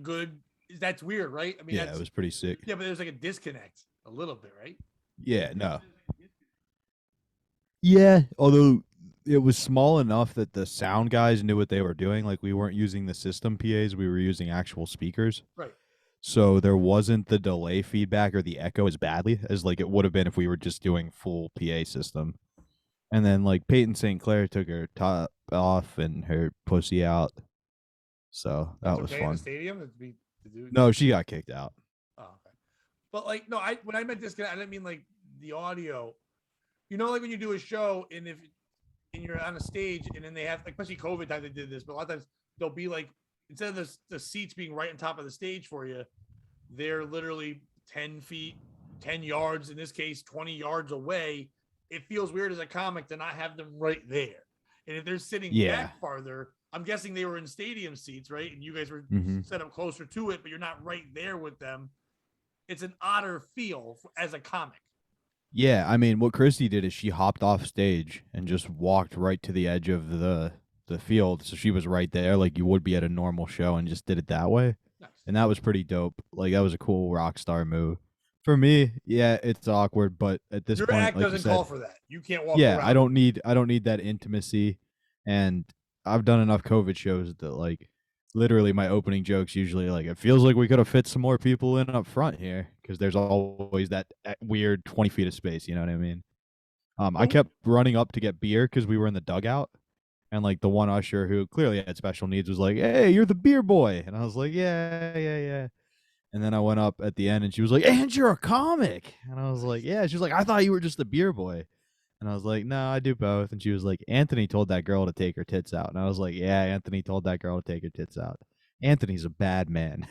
Good. That's weird, right? I mean, yeah, it was pretty sick. Yeah, but there's like a disconnect a little bit, right? Yeah, no. Yeah, although it was small enough that the sound guys knew what they were doing. Like, we weren't using the system PAs. We were using actual speakers. Right. So there wasn't the delay feedback or the echo as badly as, like, it would have been if we were just doing full PA system. And then, like, Peyton St. Clair took her top off and her pussy out. So that was fun. In the stadium? No, she got kicked out. Oh, okay. But, like, no, when I meant disconnect, I didn't mean, like, the audio. You know, like when you do a show and you're on a stage and then they have, like, especially COVID time, they did this, but a lot of times they'll be like, instead of the seats being right on top of the stage for you, they're literally 10 feet, 10 yards, in this case, 20 yards away. It feels weird as a comic to not have them right there. And if they're sitting back farther, I'm guessing they were in stadium seats, right? And you guys were set up closer to it, but you're not right there with them. It's an odder feel as a comic. Yeah, I mean, what Christy did is she hopped off stage and just walked right to the edge of the field, so she was right there like you would be at a normal show and just did it that way. Nice. And that was pretty dope. Like, that was a cool rock star move. For me, yeah, it's awkward, but at this Your point, act like you doesn't call said, for that. You can't walk yeah, around. I don't need that intimacy, and I've done enough COVID shows that like literally my opening jokes usually like it feels like we could have fit some more people in up front here because there's always that weird 20 feet of space. You know what I mean? I Don't kept running up to get beer because we were in the dugout, and like the one usher who clearly had special needs was like, "Hey, you're the beer boy," and I was like, "Yeah, yeah, yeah." And then I went up at the end, and she was like, "And you're a comic," and I was like, "Yeah." She was like, "I thought you were just the beer boy," and I was like, "No, I do both." And she was like, "Anthony told that girl to take her tits out," and I was like, "Yeah, Anthony told that girl to take her tits out. Anthony's a bad man."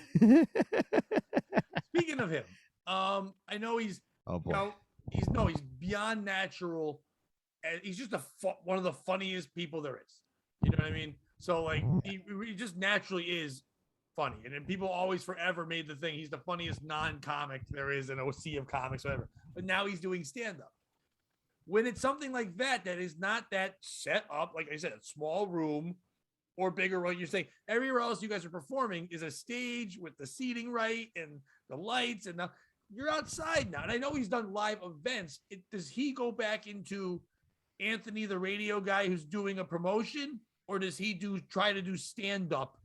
Speaking of him, I know he's, Oh you boy. know, he's beyond natural. And he's just one of the funniest people there is. You know what I mean? So like he just naturally is funny, and then people always forever made the thing he's the funniest non-comic there is in a sea of comics, whatever. But now he's doing stand-up. When it's something like that is not that set up, like I said, a small room or bigger, what you're saying. Everywhere else you guys are performing is a stage with the seating right and the lights, and you're outside now. And I know he's done live events. Does he go back into Anthony, the radio guy who's doing a promotion, or does he try to do stand up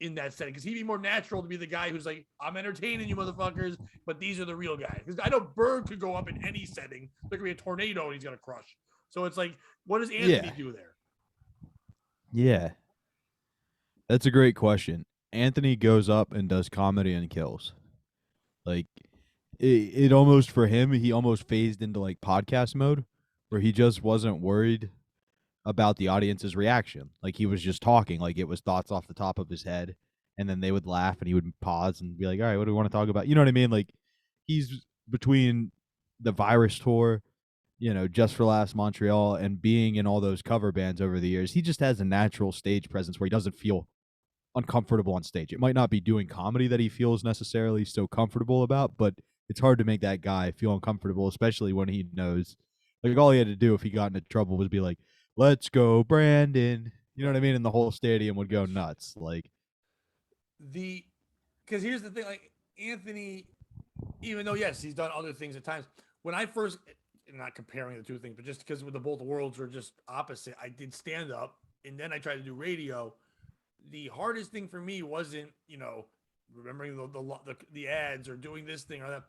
in that setting? Because he'd be more natural to be the guy who's like, I'm entertaining you motherfuckers, but these are the real guys. Because I know Bird could go up in any setting. There could be a tornado and he's gonna crush. So it's like, what does Anthony Yeah. do there? Yeah. That's a great question. Anthony goes up and does comedy and kills. Like it almost for him, he almost phased into like podcast mode where he just wasn't worried about the audience's reaction. Like he was just talking, like it was thoughts off the top of his head, and then they would laugh, and he would pause and be like, "All right, what do we want to talk about?" You know what I mean? Like he's between the virus tour, Just for Last Montreal, and being in all those cover bands over the years. He just has a natural stage presence where he doesn't feel uncomfortable on stage. It might not be doing comedy that he feels necessarily so comfortable about, but it's hard to make that guy feel uncomfortable, especially when he knows. Like all he had to do if he got into trouble was be like, "Let's go, Brandon." You know what I mean? And the whole stadium would go nuts. Like, The because here's the thing, like Anthony, even though yes, he's done other things at times. When I first, not comparing the two things, but just because the both worlds are just opposite, I did stand up and then I tried to do radio. The hardest thing for me wasn't remembering the ads or doing this thing or that.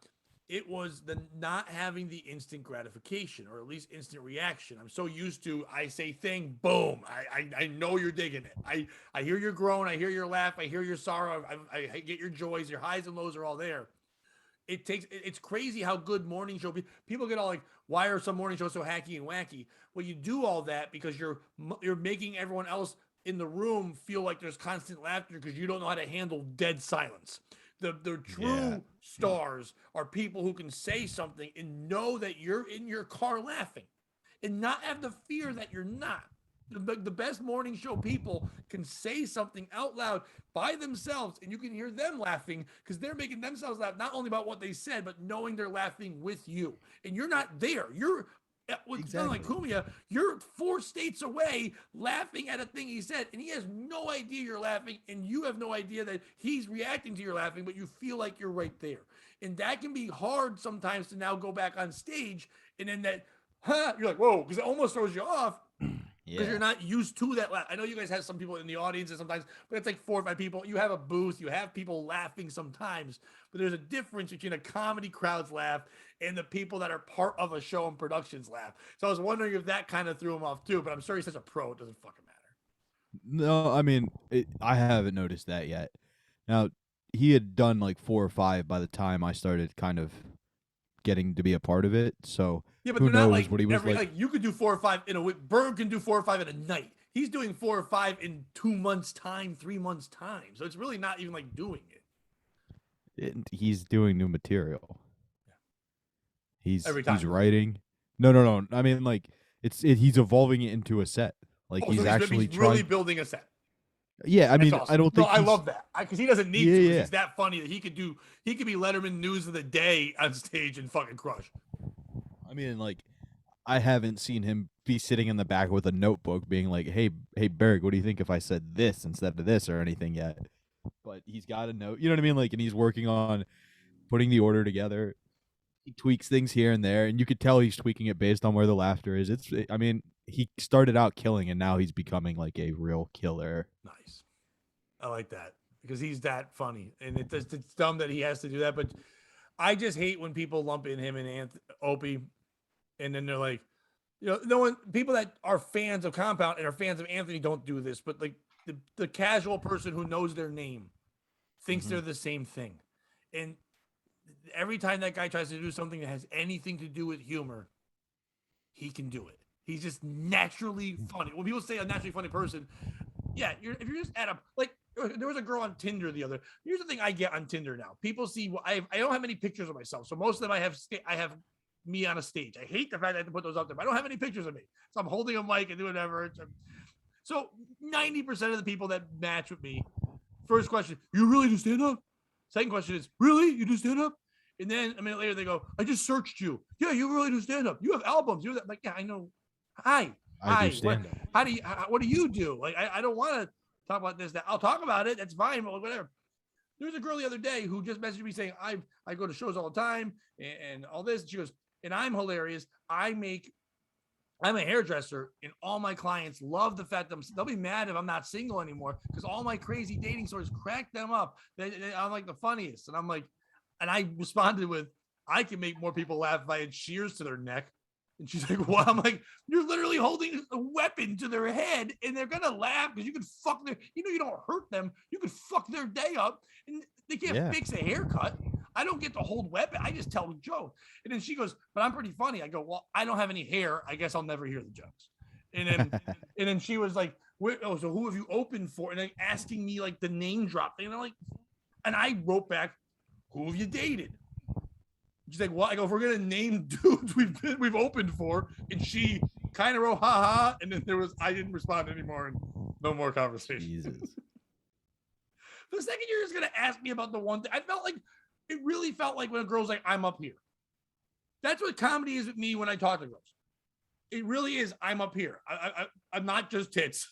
It was the not having the instant gratification or at least instant reaction. I'm so used to I say thing, boom. I know you're digging it. I hear your groan, I hear your laugh, I hear your sorrow, I get your joys, your highs and lows are all there. It's crazy how good morning show people get all like, why are some morning shows so hacky and wacky? Well, you do all that because you're making everyone else in the room feel like there's constant laughter because you don't know how to handle dead silence. The yeah, true stars are people who can say something and know that you're in your car laughing and not have the fear that you're not. The best morning show people can say something out loud by themselves and you can hear them laughing because they're making themselves laugh not only about what they said but knowing they're laughing with you and you're not there. You're with something like exactly. Kumia, you're 4 states away laughing at a thing he said, and he has no idea you're laughing, and you have no idea that he's reacting to your laughing, but you feel like you're right there. And that can be hard sometimes to now go back on stage, and then you're like, whoa, because it almost throws you off because Yeah, you're not used to that laugh. I know you guys have some people in the audience and sometimes, but it's like 4 or 5 people. You have a booth, you have people laughing sometimes, but there's a difference between a comedy crowd's laugh and the people that are part of a show and production's laugh. So I was wondering if that kind of threw him off too, but I'm sure he's such a pro, it doesn't fucking matter. no, I mean, I haven't noticed that yet. Now, he had done like 4 or 5 by the time I started kind of getting to be a part of it. So Yeah, but who they're not knows like what he was like? you could do 4 or 5 in a week. Berg can do 4 or 5 in a night. He's doing 4 or 5 in 2 months' time, 3 months' time. So it's really not even like doing it He's doing new material. every He's time, though. writing. No, no, no. I mean, like he's evolving it into a set. Like Oh, so he's he's actually really trying. building a set. Yeah, I That's mean, I awesome. don't No, think I he's. love that because he doesn't need Yeah, to because yeah. he's that funny that he could be Letterman News of the Day on stage and fucking crush. I mean, like I haven't seen him be sitting in the back with a notebook, being like, "Hey, hey, Berg, what do you think if I said this instead of this or anything yet?" But he's got a note. You know what I mean? Like, and he's working on putting the order together. he tweaks things here and there, and you could tell he's tweaking it based on where the laughter is. I mean, he started out killing, and now he's becoming like a real killer. Nice. I like that because he's that funny, and it's dumb that he has to do that. But I just hate when people lump in him and Opie, and then they're like, no one, people that are fans of Compound and are fans of Anthony don't do this, but like the casual person who knows their name thinks they're the same thing, and every time that guy tries to do something that has anything to do with humor, he can do it. He's just naturally funny. When people say a naturally funny person, yeah, if you're just at a like. There was a girl on Tinder the other. Here's the thing I get on Tinder now. People see I don't have many pictures of myself, so most of them I have me on a stage. I hate the fact that I have to put those up there, but I don't have any pictures of me, so I'm holding a mic and doing whatever. So 90% of the people that match with me, first question, you really do stand up? Second question is, really? You do stand up? And then a minute later they go, I just searched you. Yeah, you really do stand up. You have albums. I'm like, yeah, I know. Hi. I do stand up. What do you do? Like, I don't want to talk about this. I'll talk about it. That's fine, but whatever. There was a girl the other day who just messaged me saying, I go to shows all the time and all this. And she goes, and I'm hilarious. I'm a hairdresser, and all my clients love the fact that they'll be mad if I'm not single anymore because all my crazy dating stories crack them up. I'm like the funniest. And I'm like, and I responded with, I can make more people laugh if I had shears to their neck. And she's like, what? I'm like, you're literally holding a weapon to their head and they're going to laugh because you could fuck you don't hurt them. You could fuck their day up and they can't fix a haircut. I don't get to hold weapon. I just tell the joke. And then she goes, but I'm pretty funny. I go, well, I don't have any hair. I guess I'll never hear the jokes. And then, and then she was like, so who have you opened for? And then asking me like the name drop thing. And I'm like, and I wrote back, who have you dated? She's like, well, I go, if we're gonna name dudes we've opened for, and she kind of wrote ha, and then I didn't respond anymore, and no more conversation. Jesus. The second you're just gonna ask me about the one thing, it really felt like when a girl's like, I'm up here. That's what comedy is with me when I talk to girls. It really is. I'm up here. I'm not just tits.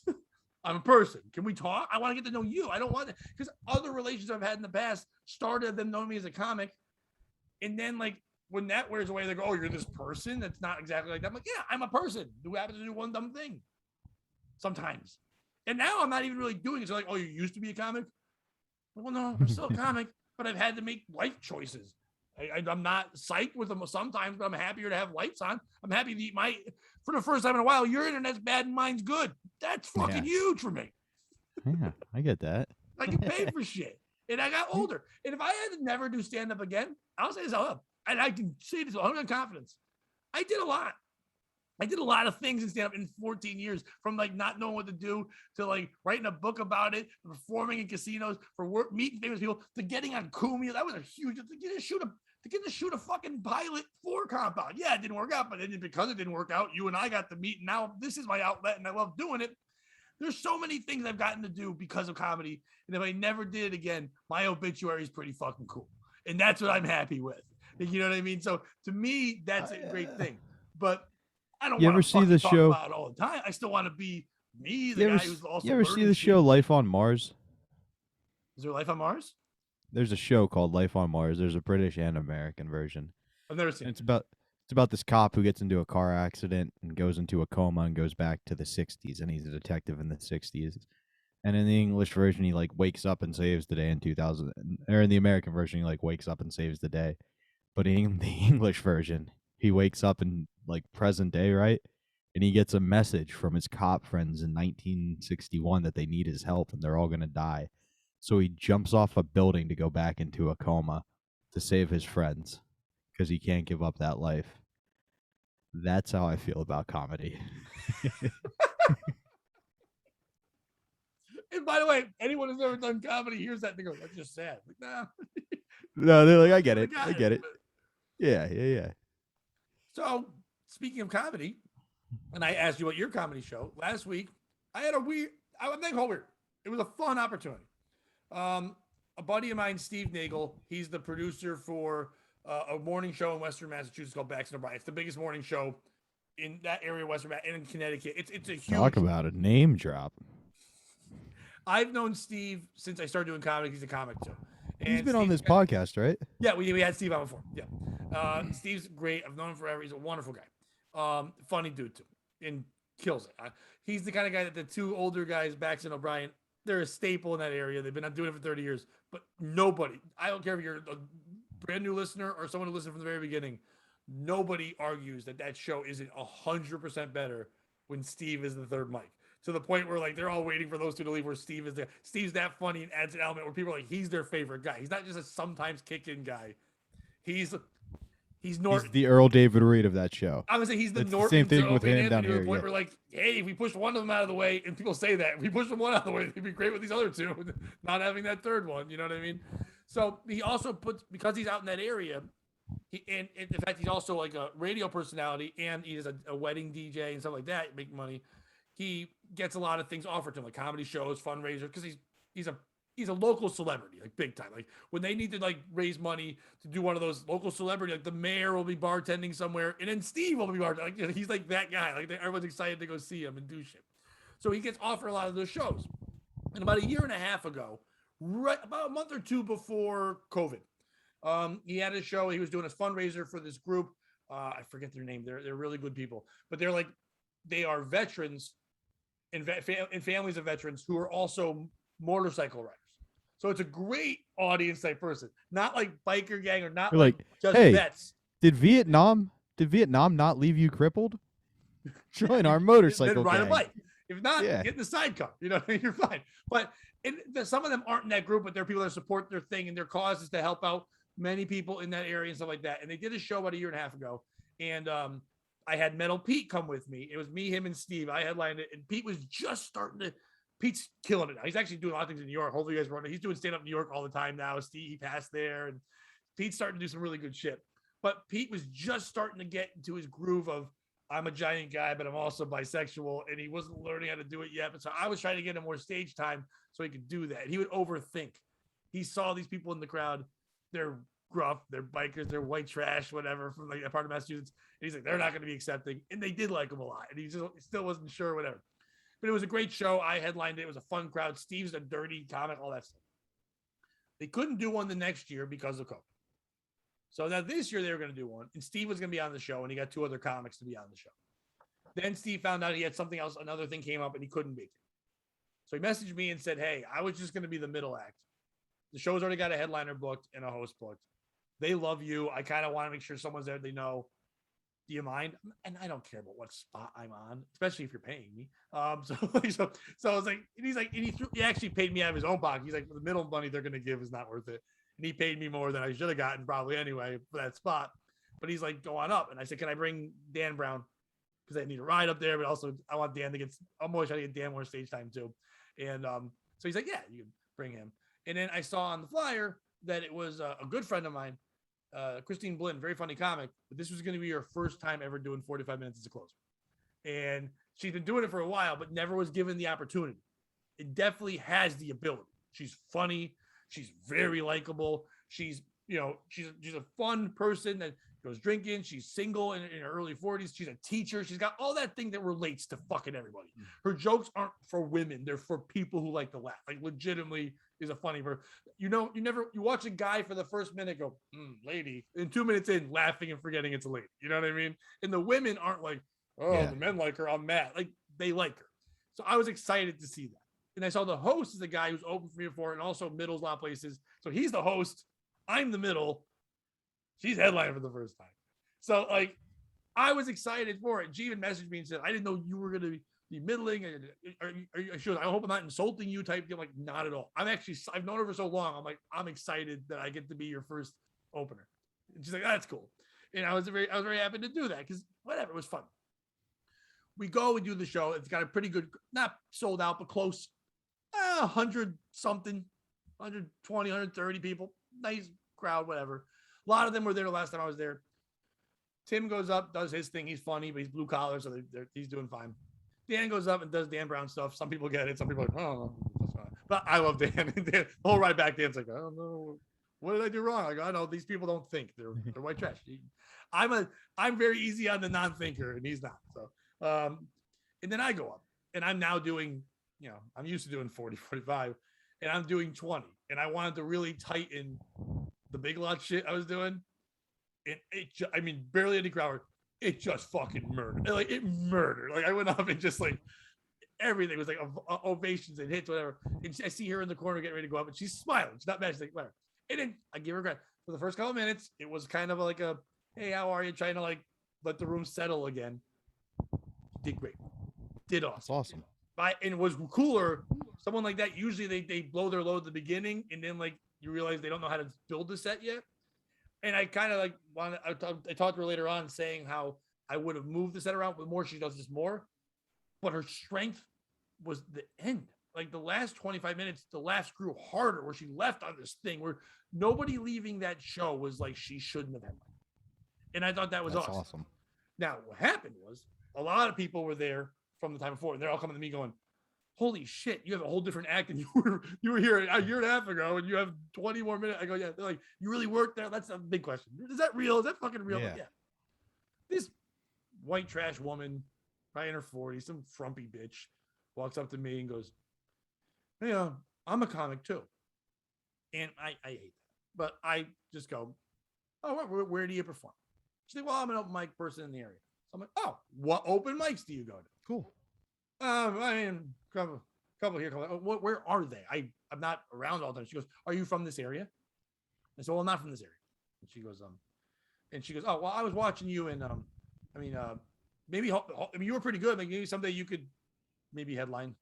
I'm a person. Can we talk? I want to get to know you. I don't want to, because other relationships I've had in the past started them knowing me as a comic. And then, like, when that wears away, they go, oh, you're this person that's not exactly like that. I'm like, yeah, I'm a person who happens to do one dumb thing sometimes. And now I'm not even really doing it. So like, oh, you used to be a comic? Well, no, I'm still a comic, but I've had to make life choices. I'm not psyched with them sometimes, but I'm happier to have lights on. I'm happy to eat for the first time in a while, your internet's bad and mine's good. That's fucking huge for me. Yeah, I get that. I can pay for shit. And I got older. And if I had to never do stand-up again, I'll say this out loud. And I can say this with 100% confidence. I did a lot. I did a lot of things in stand-up in 14 years, from like not knowing what to do to like writing a book about it, performing in casinos, for work, meeting famous people, to getting on Kumi. That was a huge, to get to shoot a fucking pilot for Compound. Yeah, it didn't work out, but because it didn't work out, you and I got to meet. And now this is my outlet and I love doing it. There's so many things I've gotten to do because of comedy. And if I never did it again, my obituary is pretty fucking cool. And that's what I'm happy with. You know what I mean? So to me, that's a great thing. But I don't want to talk about it all the time. I still want to be me, the guy who's also. You ever see the show Life on Mars? Is there Life on Mars? There's a show called Life on Mars. There's a British and American version. I've never seen it. It's about this cop who gets into a car accident and goes into a coma and goes back to the 60s, and he's a detective in the 60s. And in the English version, he like wakes up and saves the day in 2000, or in the American version, he like wakes up and saves the day. But in the English version, he wakes up in like present day, right? And he gets a message from his cop friends in 1961 that they need his help and they're all going to die. So he jumps off a building to go back into a coma to save his friends because he can't give up that life. That's how I feel about comedy. And by the way, anyone who's ever done comedy hears that and they go, that's just sad. Like, nah. No, they're like, I get it. I get it. Yeah. So, speaking of comedy, and I asked you about your comedy show last week, I had I'm not going weird. It was a fun opportunity. A buddy of mine, Steve Nagel, he's the producer for a morning show in Western Massachusetts called Baxter O'Brien. It's the biggest morning show in that area of Western and in Connecticut. It's a huge. Talk about a name drop. I've known Steve since I started doing comedy. He's a comic too. He's And been on this podcast, right? Yeah, we had Steve on before. Yeah. Steve's great. I've known him forever. He's a wonderful guy. Funny dude too, and kills it. He's the kind of guy that the two older guys, Bax and O'Brien, they're a staple in that area. They've been doing it for 30 years, but nobody, I don't care if you're a brand new listener or someone who listened from the very beginning, nobody argues that show isn't 100% better when Steve is the third mic. To the point where like they're all waiting for those two to leave, where Steve is there. Steve's that funny and adds an element where people are like, he's their favorite guy. He's not just a sometimes kick-in guy. He's Norton. He's the Earl David Reed of that show. I would say he's the It's Norton. the same thing with him down here. To the point where like, hey, if we push one of them out of the way, and people say that, if we push them one out of the way, it'd be great with these other two, not having that third one. You know what I mean? So he also puts, because he's out in that area, and in fact he's also like a radio personality, and he's a wedding DJ and stuff like that, make money. He gets a lot of things offered to him, like comedy shows, fundraisers, because he's a local celebrity, like big time. Like when they need to like raise money to do one of those local celebrity, like the mayor will be bartending somewhere, and then Steve will be bartending. Like, he's like that guy. Like everyone's excited to go see him and do shit. So he gets offered a lot of those shows. And about a year and a half ago, right about a month or two before COVID, he had a show. He was doing a fundraiser for this group. I forget their name. They're really good people, but they are veterans and families of veterans who are also motorcycle riders. So it's a great audience type person, not like biker gang or not like just hey, vets. Did Vietnam not leave you crippled? Join our motorcycle ride gang. a bike. If not, get in the sidecar. You know, you're fine. But some of them aren't in that group, but they're people that support their thing, and their cause is to help out many people in that area and stuff like that. And they did a show about a year and a half ago, and I had Metal Pete come with me. It was me, him, and Steve. I headlined it, and Pete was just starting to. Pete's killing it now. He's actually doing a lot of things in New York. Hopefully, you guys run it. He's doing stand up in New York all the time now. Steve, he passed there, and Pete's starting to do some really good shit. But Pete was just starting to get into his groove of, I'm a giant guy, but I'm also bisexual, and he wasn't learning how to do it yet. But so I was trying to get him more stage time so he could do that. And he would overthink. He saw these people in the crowd. They're gruff, they're bikers, they're white trash, whatever, from like that part of Massachusetts. And he's like, they're not going to be accepting. And they did like him a lot. And he just still wasn't sure, whatever. But it was a great show. I headlined it. It was a fun crowd. Steve's a dirty comic, all that stuff. They couldn't do one the next year because of COVID. So now this year they were going to do one, and Steve was going to be on the show, and he got two other comics to be on the show. Then Steve found out he had something else, another thing came up, and he couldn't make it. So he messaged me and said, hey, I was just going to be the middle act. The show's already got a headliner booked and a host booked. They love you. I kind of want to make sure someone's there they know. Do you mind? And I don't care about what spot I'm on, especially if you're paying me. So I was like, and he's like, and he actually paid me out of his own pocket. He's like, the middle money they're going to give is not worth it. And he paid me more than I should have gotten probably anyway for that spot. But he's like, go on up. And I said, can I bring Dan Brown? Because I need a ride up there, but also I want Dan to get, I'm always trying to get Dan more stage time too. And so he's like, yeah, you can bring him. And then I saw on the flyer that it was a good friend of mine, Christine Blinn, very funny comic, but this was going to be her first time ever doing 45 minutes as a closer. And she's been doing it for a while, but never was given the opportunity. It definitely has the ability. She's funny. She's very likable. She's a fun person that goes drinking. She's single in her early 40s. She's a teacher. She's got all that thing that relates to fucking everybody. Her jokes aren't for women. They're for people who like to laugh. Like legitimately is a funny person. You watch a guy for the first minute go, lady, and 2 minutes in laughing and forgetting it's a lady. You know what I mean? And the women aren't like, the men like her. I'm mad. Like they like her. So I was excited to see that. And I saw the host is the guy who's open for me before and also middles a lot of places. So he's the host. I'm the middle. She's headlining for the first time. So like, I was excited for it. She even messaged me and said, I didn't know you were going to be middling. Are you sure? I hope I'm not insulting you type. I'm like, not at all. I've known her for so long. I'm like, I'm excited that I get to be your first opener. And she's like, that's cool. And I was very happy to do that because whatever, it was fun. We go and do the show. It's got a pretty good, not sold out, but close. 100 something, 120, 130 people. Nice crowd, whatever. A lot of them were there the last time I was there. Tim goes up, does his thing. He's funny, but he's blue collar, so he's doing fine. Dan goes up and does Dan Brown stuff. Some people get it. Some people are like, oh, that's fine. But I love Dan. The whole ride back, Dan's like, I don't know. What did I do wrong? Like, I know these people don't think. They're white trash. I'm very easy on the non-thinker, and he's not. So, and then I go up, and I'm now doing, I'm used to doing 40, 45. and I'm doing 20, and I wanted to really tighten the Big Lots shit I was doing. And I mean, barely any crowd. It just fucking murdered. Like, it murdered. Like, I went up and just like everything was like ovations and hits, whatever. And I see her in the corner getting ready to go up, and she's smiling. She's not mad. She's like, whatever. And then I give her credit. For the first couple of minutes, it was kind of like a, hey, how are you? Trying to like let the room settle again. Did great. Did awesome. That's awesome. And it was cooler. Someone like that, usually they blow their load at the beginning, and then like you realize they don't know how to build the set yet. And I kind of like I talked to her later on saying how I would have moved the set around with more. She does this more, but her strength was the end. Like the last 25 minutes, the laughs grew harder where she left on this thing where nobody leaving that show was like she shouldn't have had. And I thought that was awesome. Now, what happened was a lot of people were there from the time before, and they're all coming to me going, holy shit, you have a whole different act than you were here a year and a half ago, and you have 20 more minutes. I go, yeah. They're like, you really worked there? That's a big question. Is that real? Is that fucking real? Yeah. Like, yeah. This white trash woman, probably in her 40s, some frumpy bitch, walks up to me and goes, hey, I'm a comic too. And I hate that. But I just go, oh, where do you perform? She's like, well, I'm an open mic person in the area. So I'm like, oh, what open mics do you go to? Cool. I mean, couple here. Where are they? I'm not around all the time. She goes, are you from this area? I said, well, I'm not from this area. And she goes, oh, well, I was watching you, and maybe you were pretty good. Like maybe someday you could maybe headline.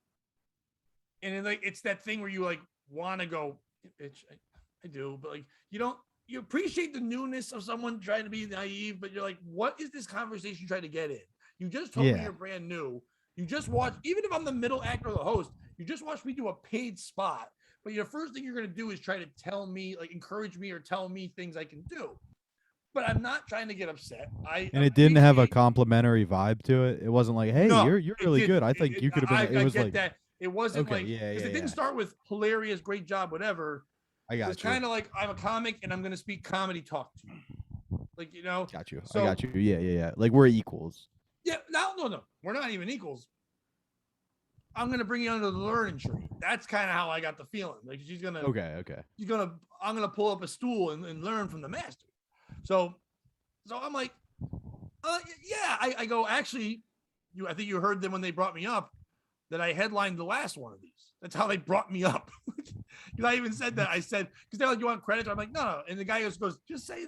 And then like it's that thing where you like want to go, bitch. I do, but like you appreciate the newness of someone trying to be naive, but you're like, what is this conversation trying to get in? You just told me you're brand new. You just watched, even if I'm the middle actor or the host, you just watched me do a paid spot. But the first thing you're going to do is try to tell me, like encourage me or tell me things I can do. But I'm not trying to get upset. And it didn't have a complimentary vibe to it. It wasn't like, hey, no, you're really good. I think you could have been. It was like that. It wasn't okay, like because it didn't start with hilarious, great job, whatever. I got it's kind of like I'm a comic and I'm going to speak comedy talk to you. Like, you know. Got you. So, I got you. Yeah. Like we're equals. Yeah. No. We're not even equals. I'm going to bring you under the learning tree. That's kind of how I got the feeling. Like she's going to. Okay. I'm going to pull up a stool and learn from the master. So I'm like, yeah. I go, actually, I think you heard them when they brought me up that I headlined the last one of these. That's how they brought me up. Because I even said that. I said, because they're like, you want credits? I'm like, no. And the guy goes, just say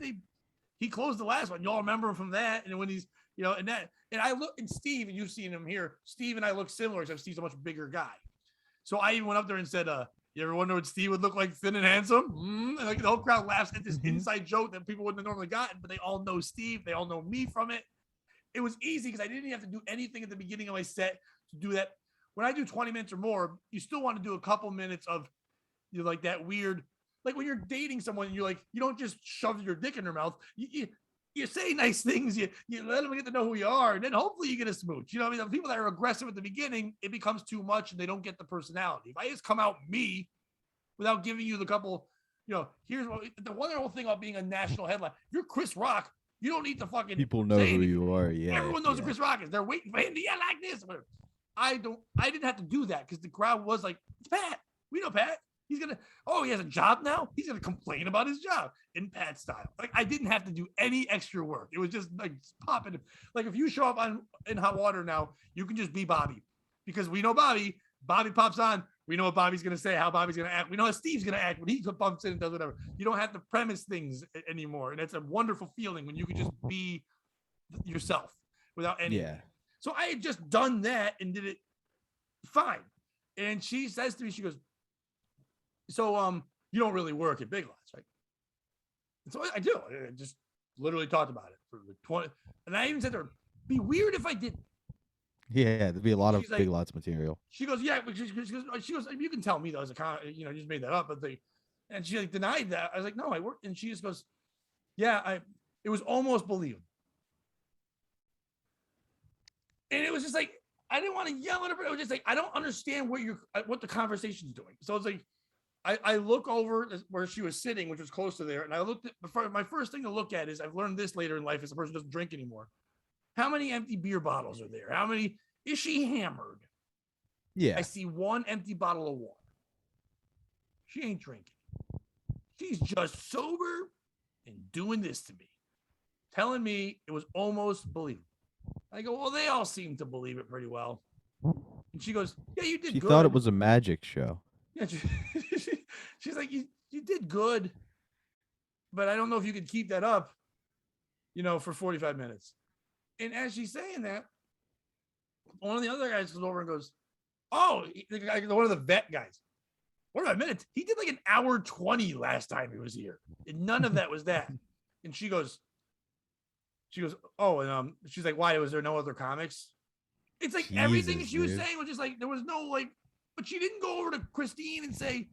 he closed the last one. Y'all remember him from that. And when he's, and I look, and Steve, and you've seen him here, Steve and I look similar, except Steve's a much bigger guy. So I even went up there and said, you ever wonder what Steve would look like thin and handsome? And like the whole crowd laughs at this inside joke that people wouldn't have normally gotten, but they all know Steve. They all know me from it. It was easy because I didn't have to do anything at the beginning of my set to do that. When I do 20 minutes or more, you still want to do a couple minutes of, like that weird, like when you're dating someone, you're like, you don't just shove your dick in their mouth. You say nice things. You let them get to know who you are, and then hopefully you get a smooch. You know what I mean? The people that are aggressive at the beginning, it becomes too much, and they don't get the personality. If I just come out me without giving you the couple, here's what the wonderful thing about being a national headline. If you're Chris Rock, you don't need to fucking people know who you are. Yeah, everyone knows who Chris Rock is. They're waiting for him to yell like this. I didn't have to do that because the crowd was like, it's Pat. We know Pat. He has a job now. He's going to complain about his job in Pat style. Like I didn't have to do any extra work. It was just like popping. Like if you show up in Hot Water now, you can just be Bobby because we know Bobby. Bobby pops on. We know what Bobby's going to say, how Bobby's going to act. We know how Steve's going to act when he bumps in and does whatever. You don't have to premise things anymore. And it's a wonderful feeling when you can just be yourself without any. Yeah. So I had just done that and did it fine. And she says to me, she goes, so you don't really work at Big Lots, right? And so I do. I just literally talked about it for the 20. And I even said to her, be weird if I didn't. Yeah, there'd be a lot of Big Lots material. She goes, yeah, but she goes, you can tell me that was a comment, you just made that up, and she like denied that. I was like, no, I worked, and she just goes, yeah, it was almost believable. And it was just like, I didn't want to yell at her, but it was just like, I don't understand what the conversation's doing. So it's like, I look over where she was sitting, which was close to there. And I looked at my first thing to look at is I've learned this later in life as a person doesn't drink anymore. How many empty beer bottles are there? How many is she hammered? Yeah. I see one empty bottle of water. She ain't drinking. She's just sober and doing this to me, telling me it was almost believable. I go, well, they all seem to believe it pretty well. And she goes, yeah, you did She good. thought it was a magic show. Yeah, she's like, you did good, but I don't know if you could keep that up, for 45 minutes. And as she's saying that, one of the other guys comes over and goes, oh, one of the vet guys. 45 minutes? He did like an hour 20 last time he was here. And none of that was that. And she goes, oh, and she's like, why? Was there no other comics? It's like everything that she was saying was just like, there was no like, but she didn't go over to Christine and say,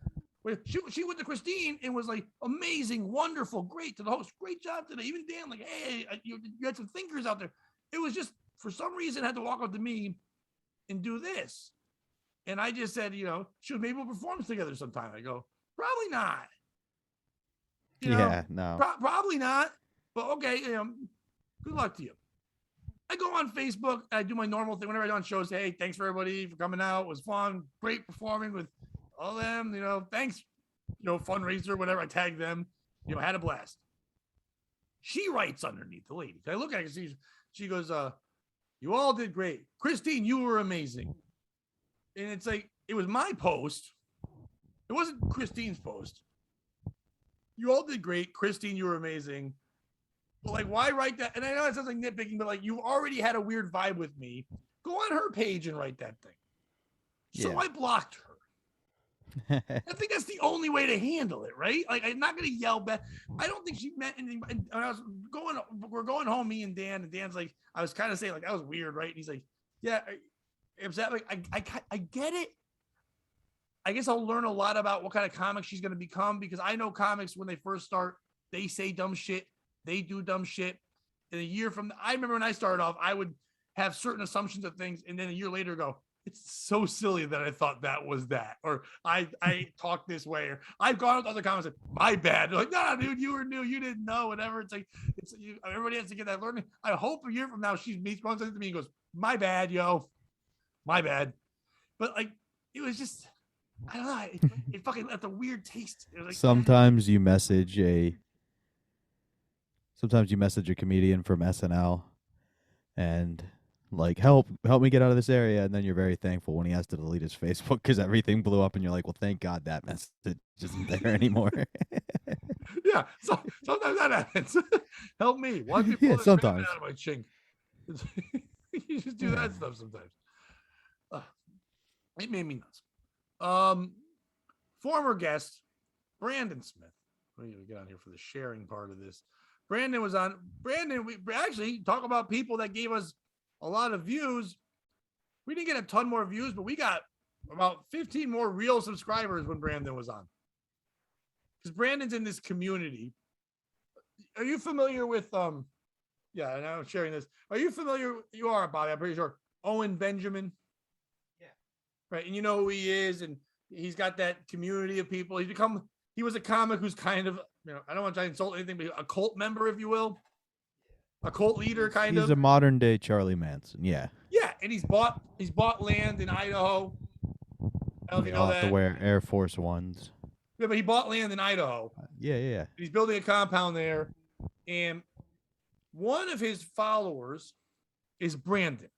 she went to Christine and was like, amazing, wonderful, great to the host. Great job today. Even Dan, like, hey, you had some thinkers out there. It was just, for some reason, had to walk up to me and do this. And I just said, should maybe we'll perform together sometime. I go, probably not. No. Probably not. But okay, good luck to you. I go on Facebook. I do my normal thing whenever I on shows. Hey, thanks for everybody for coming out. It was fun. Great performing with all them. Thanks. Fundraiser, whatever. I tag them. Had a blast. She writes underneath, the lady. I look at her. She goes, you all did great. Christine, you were amazing. And it's like, it was my post. It wasn't Christine's post. You all did great. Christine, you were amazing. But like, why write that? And I know it sounds like nitpicking, but like, you already had a weird vibe with me. Go on her page and write that thing. So I blocked her. I think that's the only way to handle it, right? Like, I'm not going to yell back. I don't think she meant anything. And we're going home, me and Dan. And Dan's like, I was kind of saying, like, that was weird, right? And he's like, yeah, upset. Like, I get it. I guess I'll learn a lot about what kind of comic she's going to become, because I know comics, when they first start, they say dumb shit. They do dumb shit. And a year from, I remember when I started off, I would have certain assumptions of things. And then a year later go, it's so silly that I thought that was that, or I talked this way, or I've gone with other comments and said, my bad. They're like, no, dude, you were new, you didn't know, whatever. It's like, everybody has to get that learning. I hope a year from now she meets one to me and goes, my bad, yo, my bad. But like, it was just, I don't know, it fucking left a weird taste. It was like, Sometimes you message a comedian from SNL and like, help me get out of this area, and then you're very thankful when he has to delete his Facebook because everything blew up, and you're like, well, thank God that message isn't there anymore. Yeah, so sometimes that happens. Help me. Why do people sometimes out of my chink? You just do that stuff sometimes. It made me nuts. Former guest Brandon Smith. We need to get on here for the sharing part of this. Brandon was on. Brandon, we actually talk about people that gave us a lot of views. We didn't get a ton more views, but we got about 15 more real subscribers when Brandon was on. Because Brandon's in this community. Are you familiar with yeah, and I'm sharing this. Are you familiar? You are, Bobby, I'm pretty sure. Owen Benjamin. Yeah. Right. And you know who he is, and he's got that community of people. He was a comic who's kind of, I don't want to try to insult anything, but a cult member, if you will. A cult leader, kind of. He's a modern day Charlie Manson. Yeah. Yeah, and he's bought land in Idaho. I don't know if you know that. Have to wear Air Force Ones. Yeah, but he bought land in Idaho. Yeah. He's building a compound there, and one of his followers is Brandon.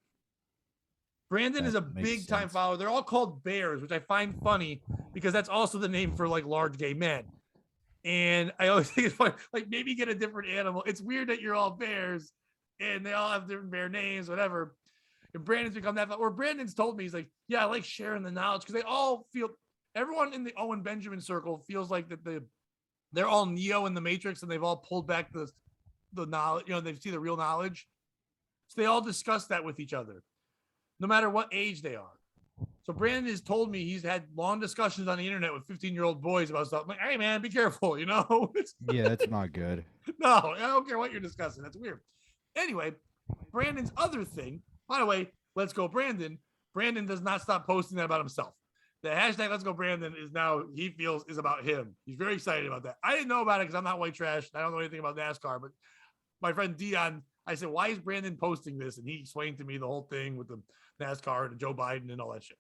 Brandon is a big time follower. They're all called bears, which I find funny because that's also the name for like large gay men. And I always think it's funny, like maybe get a different animal. It's weird that you're all bears and they all have different bear names, whatever. And Brandon's become that, or Brandon's told me, he's like, yeah, I like sharing the knowledge, because they all feel, everyone in the Owen Benjamin circle feels like that they're all Neo in the Matrix, and they've all pulled back the knowledge, they see the real knowledge. So they all discuss that with each other, no matter what age they are. So Brandon has told me he's had long discussions on the internet with 15-year-old boys about stuff. I'm like, hey man, be careful, Yeah, that's not good. No, I don't care what you're discussing. That's weird. Anyway, Brandon's other thing, by the way, let's go Brandon. Brandon does not stop posting that about himself. The hashtag Let's Go Brandon is now, he feels, is about him. He's very excited about that. I didn't know about it because I'm not white trash. I don't know anything about NASCAR, but my friend Dion, I said, why is Brandon posting this? And he explained to me the whole thing with the NASCAR and Joe Biden and all that shit.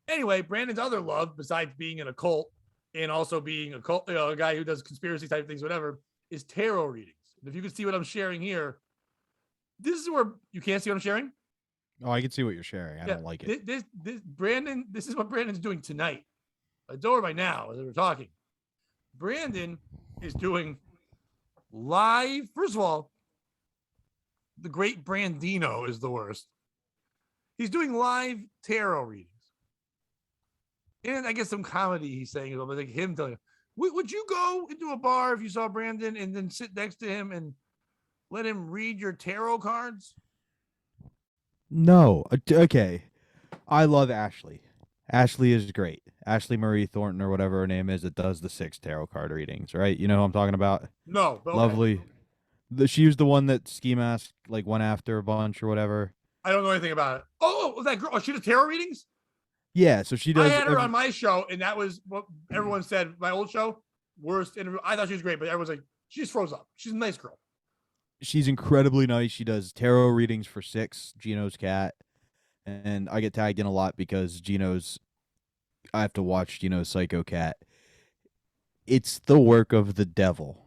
Anyway, Brandon's other love, besides being in a cult and also being a cult, a guy who does conspiracy type things, whatever, is tarot readings. And if you can see what I'm sharing here, this is where you can't see what I'm sharing. Oh, I can see what you're sharing. I don't like it. This Brandon, this is what Brandon's doing tonight. It's over by now as we're talking. Brandon is doing live. First of all, the great Brandino is the worst. He's doing live tarot readings. And I guess some comedy he's saying, but like him telling you, would you go into a bar if you saw Brandon and then sit next to him and let him read your tarot cards? No. Okay. I love Ashley. Ashley is great. Ashley Marie Thornton or whatever her name is that does the 6 tarot card readings, right? You know who I'm talking about? No. But okay. Lovely. She was the one that Ski Mask like went after a bunch or whatever. I don't know anything about it. Oh, that girl. Oh, she does tarot readings? Yeah, so she does. I had her on my show, and that was what everyone said. My old show, worst interview. I thought she was great, but everyone's like, she just froze up. She's a nice girl. She's incredibly nice. She does tarot readings for 6, Gino's cat. And I get tagged in a lot because I have to watch Gino's Psycho Cat. It's the work of the devil.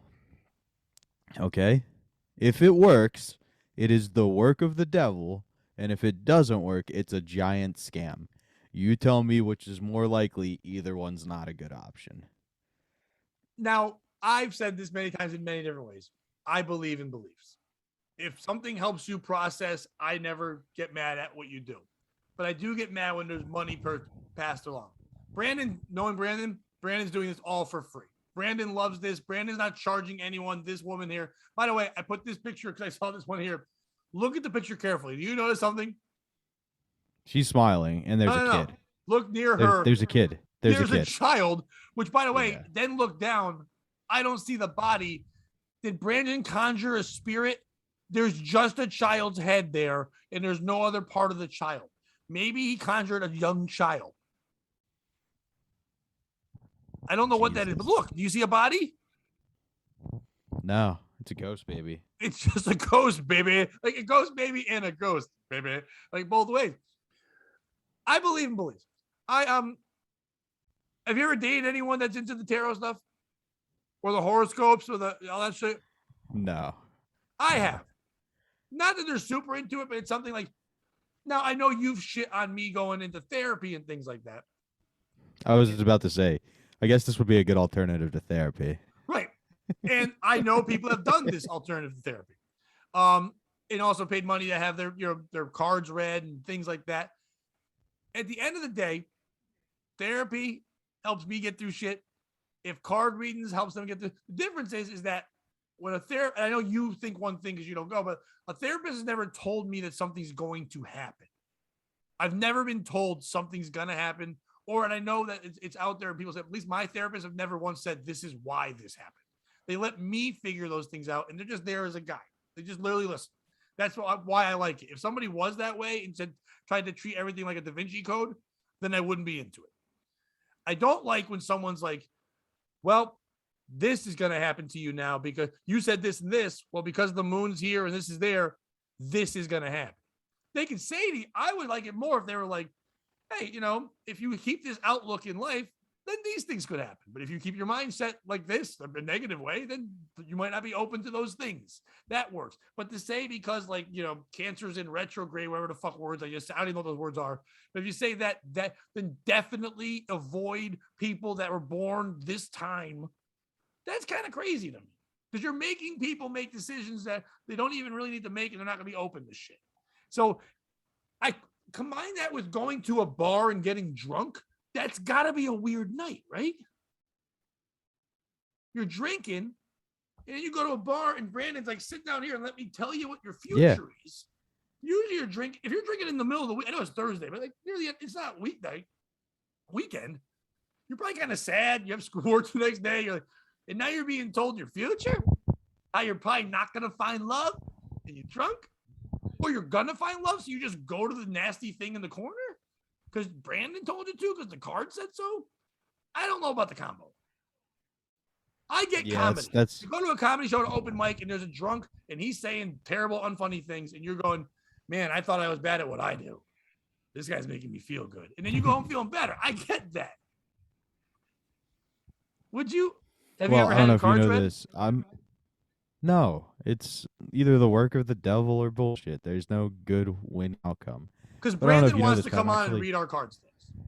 Okay? If it works, it is the work of the devil. And if it doesn't work, it's a giant scam. You tell me which is more likely. Either one's not a good option. Now, I've said this many times in many different ways. I believe in beliefs. If something helps you process, I never get mad at what you do. But I do get mad when there's money passed along. Brandon, knowing Brandon's doing this all for free. Brandon loves this. Brandon's not charging anyone. This woman here. By the way, I put this picture because I saw this one here. Look at the picture carefully. Do you notice something? She's smiling, and there's a kid. Look near her. There's a kid. There's a child, which, by the way, then look down. I don't see the body. Did Brandon conjure a spirit? There's just a child's head there, and there's no other part of the child. Maybe he conjured a young child. I don't know what that is, but look, do you see a body? No, it's a ghost baby. It's just a ghost baby. Like a ghost baby and a ghost baby. Like both ways. I believe in beliefs. Have you ever dated anyone that's into the tarot stuff? Or the horoscopes or all that shit? No. I have. Not that they're super into it, but it's something like, now I know you've shit on me going into therapy and things like that. I was about to say, I guess this would be a good alternative to therapy. Right. And I know people have done this alternative to therapy. And also paid money to have their cards read and things like that. At the end of the day, therapy helps me get through shit. If card readings helps them get through, the difference is that when a therapist, I know you think one thing because you don't go, but a therapist has never told me that something's going to happen. I've never been told something's going to happen, and I know that it's out there and people say, at least my therapists have never once said, this is why this happened. They let me figure those things out, and they're just there as a guide. They just literally listen. That's why I like it. If somebody was that way and tried to treat everything like a Da Vinci Code, then I wouldn't be into it. I don't like when someone's like, well, this is going to happen to you now because you said this and this. Well, because the moon's here and this is there, this is going to happen. They can say to you, I would like it more if they were like, hey, if you keep this outlook in life, then these things could happen. But if you keep your mindset like this, a negative way, then you might not be open to those things. That works. But to say because cancer's in retrograde, whatever the fuck words I don't even know what those words are. But if you say that then definitely avoid people that were born this time. That's kind of crazy to me because you're making people make decisions that they don't even really need to make and they're not going to be open to shit. So I combine that with going to a bar and getting drunk. That's got to be a weird night, right? You're drinking and then you go to a bar and Brandon's like, sit down here and let me tell you what your future is. Usually if you're drinking in the middle of the week, I know it's Thursday, but like nearly it's not weekend. You're probably kind of sad. You have schoolwork the next day. You're like, and now you're being told your future, how you're probably not going to find love and you're drunk, or you're going to find love. So you just go to the nasty thing in the corner because Brandon told you to, because the card said so. I don't know about the combo. I get comedy. You go to a comedy show to open mic and there's a drunk and he's saying terrible, unfunny things. And you're going, man, I thought I was bad at what I do. This guy's making me feel good. And then you go home feeling better. I get that. Would you? Have you Well, ever I don't had know your if you cards know read? this. No, it's either the work of the devil or bullshit. There's no good win outcome. Because But I don't know if Brandon you know wants this, to Pat. come I'm on and actually, read our cards to us.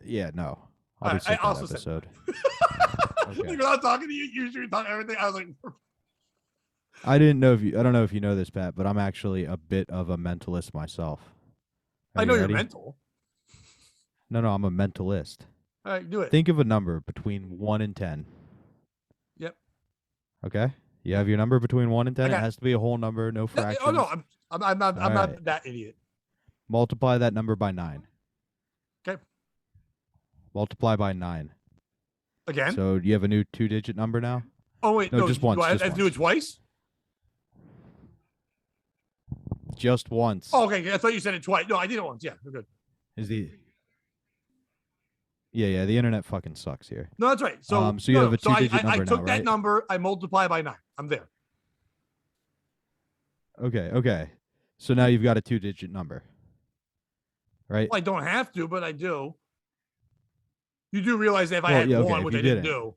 yeah, no. I'll All be right, I sick that also said episode. like, Okay. without talking to you, you should talk everything. I was like, I don't know if you know this, Pat, but I'm actually a bit of a mentalist myself. Are I you know you're ready? mental. No, I'm a mentalist. All right, do it. Think of a number between 1 and 10. Yep. Okay? You Yeah. have your number between 1 and I 10. It got. has to be a whole number, no No, oh no, fractions. I'm All right. not that idiot. Multiply that number by 9. Okay. Multiply by 9. Again. So you have a new 2-digit number now? Oh wait, No, no. just Do once. I have Just to do it once. twice? Just once Oh, okay. I thought you said it twice. No, I did it once. Yeah, we're good. is the. Yeah. The internet fucking sucks here. No, that's right. So So you have a So 2-digit number I now, took that right? number. I multiply by 9. I'm there. Okay. So now you've got a 2-digit number, right? Well, I don't have to, but I do. You do realize that if I Well, had yeah. Okay. one, If which you I didn't didn't. do,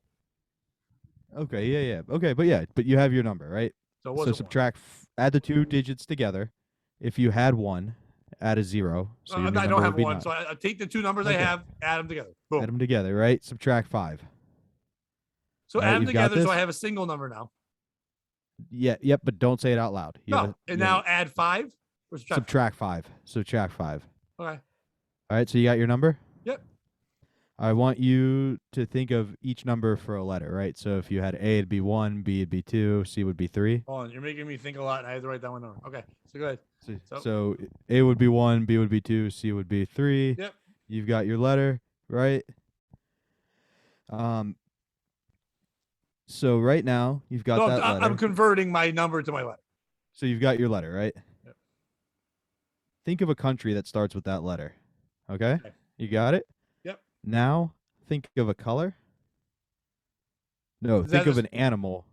Okay. Yeah. Okay. But you have your number, right? so it So wasn't subtract, add the 2 digits together. If you had 1, add a 0. So your one. new I don't number have would be one. 9. So I take the two numbers I Okay. have, add them together. Add Boom. them together, right? Subtract 5. So All add right, them you've got together. So I this. have a single number now. Yeah. Yep. But don't say it out loud. No, and now add 5 or subtract 5. Subtract 5. Okay. All right. So you got your number. Yep. I want you to think of each number for a letter, right? So if you had A, it'd be 1, B, it'd be 2, C would be 3. Hold on, you're making me think a lot, and I had to write that one down. Okay, so go ahead. So A would be 1, B would be 2, C would be 3. Yep. You've got your letter, right? So right now you've got No, that letter. I'm converting my number to my letter. So you've got your letter, right? Yep. Think of a country that starts with that letter. Okay? You got it? Yep. Now think of a color. No, think of an animal.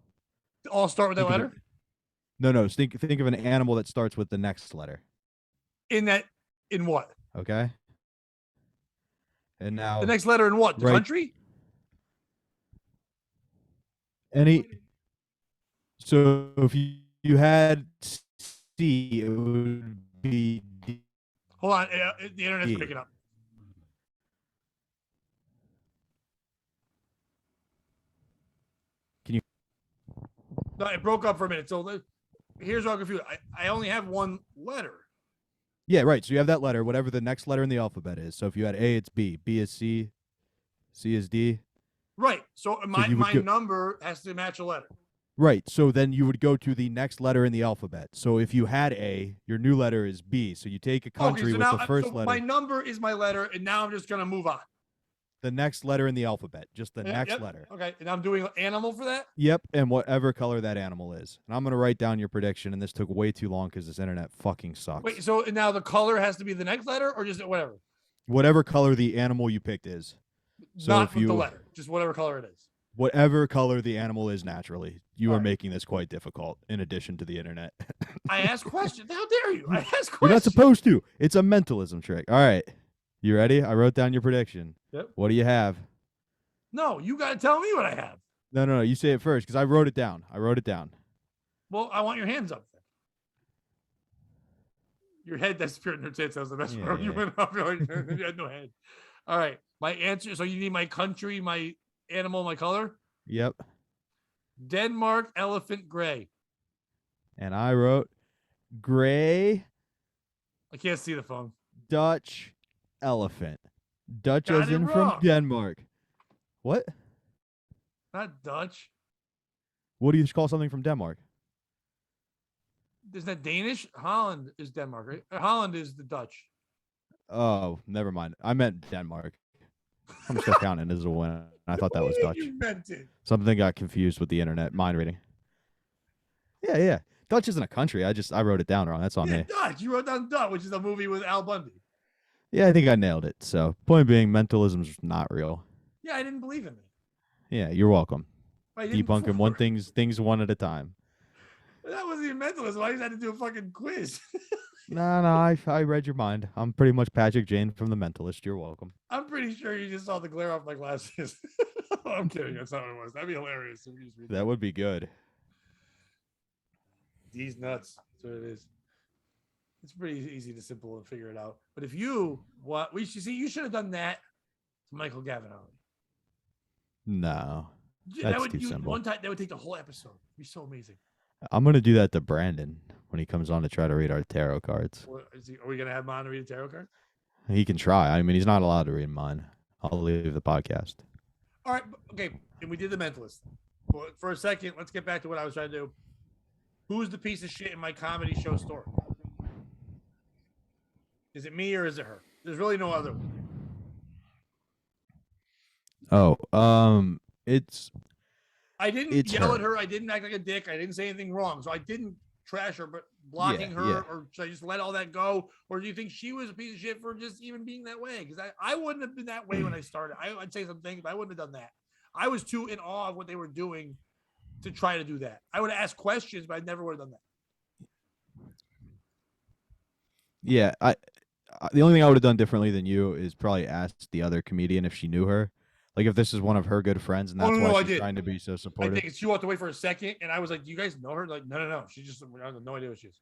All start with that letter? No. Think of an animal that starts with the next letter. In what? Okay? And now The next letter in what? The country? So if you had C, it would be D. Hold on, the internet's picking up. Can you? No, it broke up for a minute. So here's what I'm confused. I only have one letter. Yeah, right. So you have that letter, whatever the next letter in the alphabet is. So if you had A, it's B. B is C. C is D. Right. So my number has to match a letter. Right. So then you would go to the next letter in the alphabet. So if you had A, your new letter is B. So you take a country with the first letter. My number is my letter, and now I'm just going to move on. The next letter in the alphabet, just the next letter. Okay. And I'm doing animal for that? Yep. And whatever color that animal is. And I'm going to write down your prediction. And this took way too long because this internet fucking sucks. Wait, so now the color has to be the next letter or just whatever? Whatever color the animal you picked is. So not with the letter, just whatever color it is. Whatever color the animal is naturally. You are making this quite difficult in addition to the internet. I ask questions. How dare you? I ask questions. You're not supposed to. It's a mentalism trick. All right. You ready? I wrote down your prediction. Yep. What do you have? No, you got to tell me what I have. No. You say it first because I wrote it down. Well, I want your hands up. Your head disappeared in your tits. That was the best part. You went up. You had no head. All right. My answer. So you need my country, my animal, my color? Yep. Denmark elephant gray. And I wrote gray. I can't see the phone. Dutch elephant. Dutch as in from Denmark. What? Not Dutch. What do you call something from Denmark? Isn't that Danish? Holland is Denmark, right? Holland is the Dutch. Oh, never mind. I meant Denmark. I'm still counting as a win. I thought that was Dutch. You meant it. Something got confused with the internet. Mind reading. Yeah. Dutch isn't a country. I wrote it down wrong. That's on me. Dutch. You wrote down Dutch, which is a movie with Al Bundy. Yeah, I think I nailed it. So, point being, mentalism's not real. Yeah, I didn't believe in it. Yeah, you're welcome. Debunking one things one at a time. That wasn't even mentalism. I just had to do a fucking quiz. No, I read your mind. I'm pretty much Patrick Jane from The Mentalist. You're welcome. I'm pretty sure you just saw the glare off my glasses. I'm kidding. That's not what it was. That'd be hilarious. That would be good. These nuts. That's what it is. It's pretty easy to simple and figure it out. But if you what we should see, you should have done that to Michael Gavin Ali. No, That that's would too simple. one time that would take the whole episode. It'd be so amazing. I'm gonna do that to Brandon when he comes on to try to read our tarot cards. Are we gonna have him on to read a tarot card? He can try. I mean, he's not allowed to read mine. I'll leave the podcast. All right, okay. And we did the mentalist. Well, for a second, let's get back to what I was trying to do. Who's the piece of shit in my comedy show story? Is it me or is it her? There's really no other one. I didn't yell at her. I didn't act like a dick. I didn't say anything wrong. So I didn't trash her, but blocking her, or should I just let all that go? Or do you think she was a piece of shit for just even being that way? Because I wouldn't have been that way when I started. I'd say some things, but I wouldn't have done that. I was too in awe of what they were doing to try to do that. I would have asked questions, but I never would have done that. Yeah, the only thing I would have done differently than you is probably asked the other comedian if she knew her. Like if this is one of her good friends, and that's why she's trying to be so supportive. I think she walked away for a second, and I was like, "Do you guys know her?" Like, no. She just I have no idea what she is.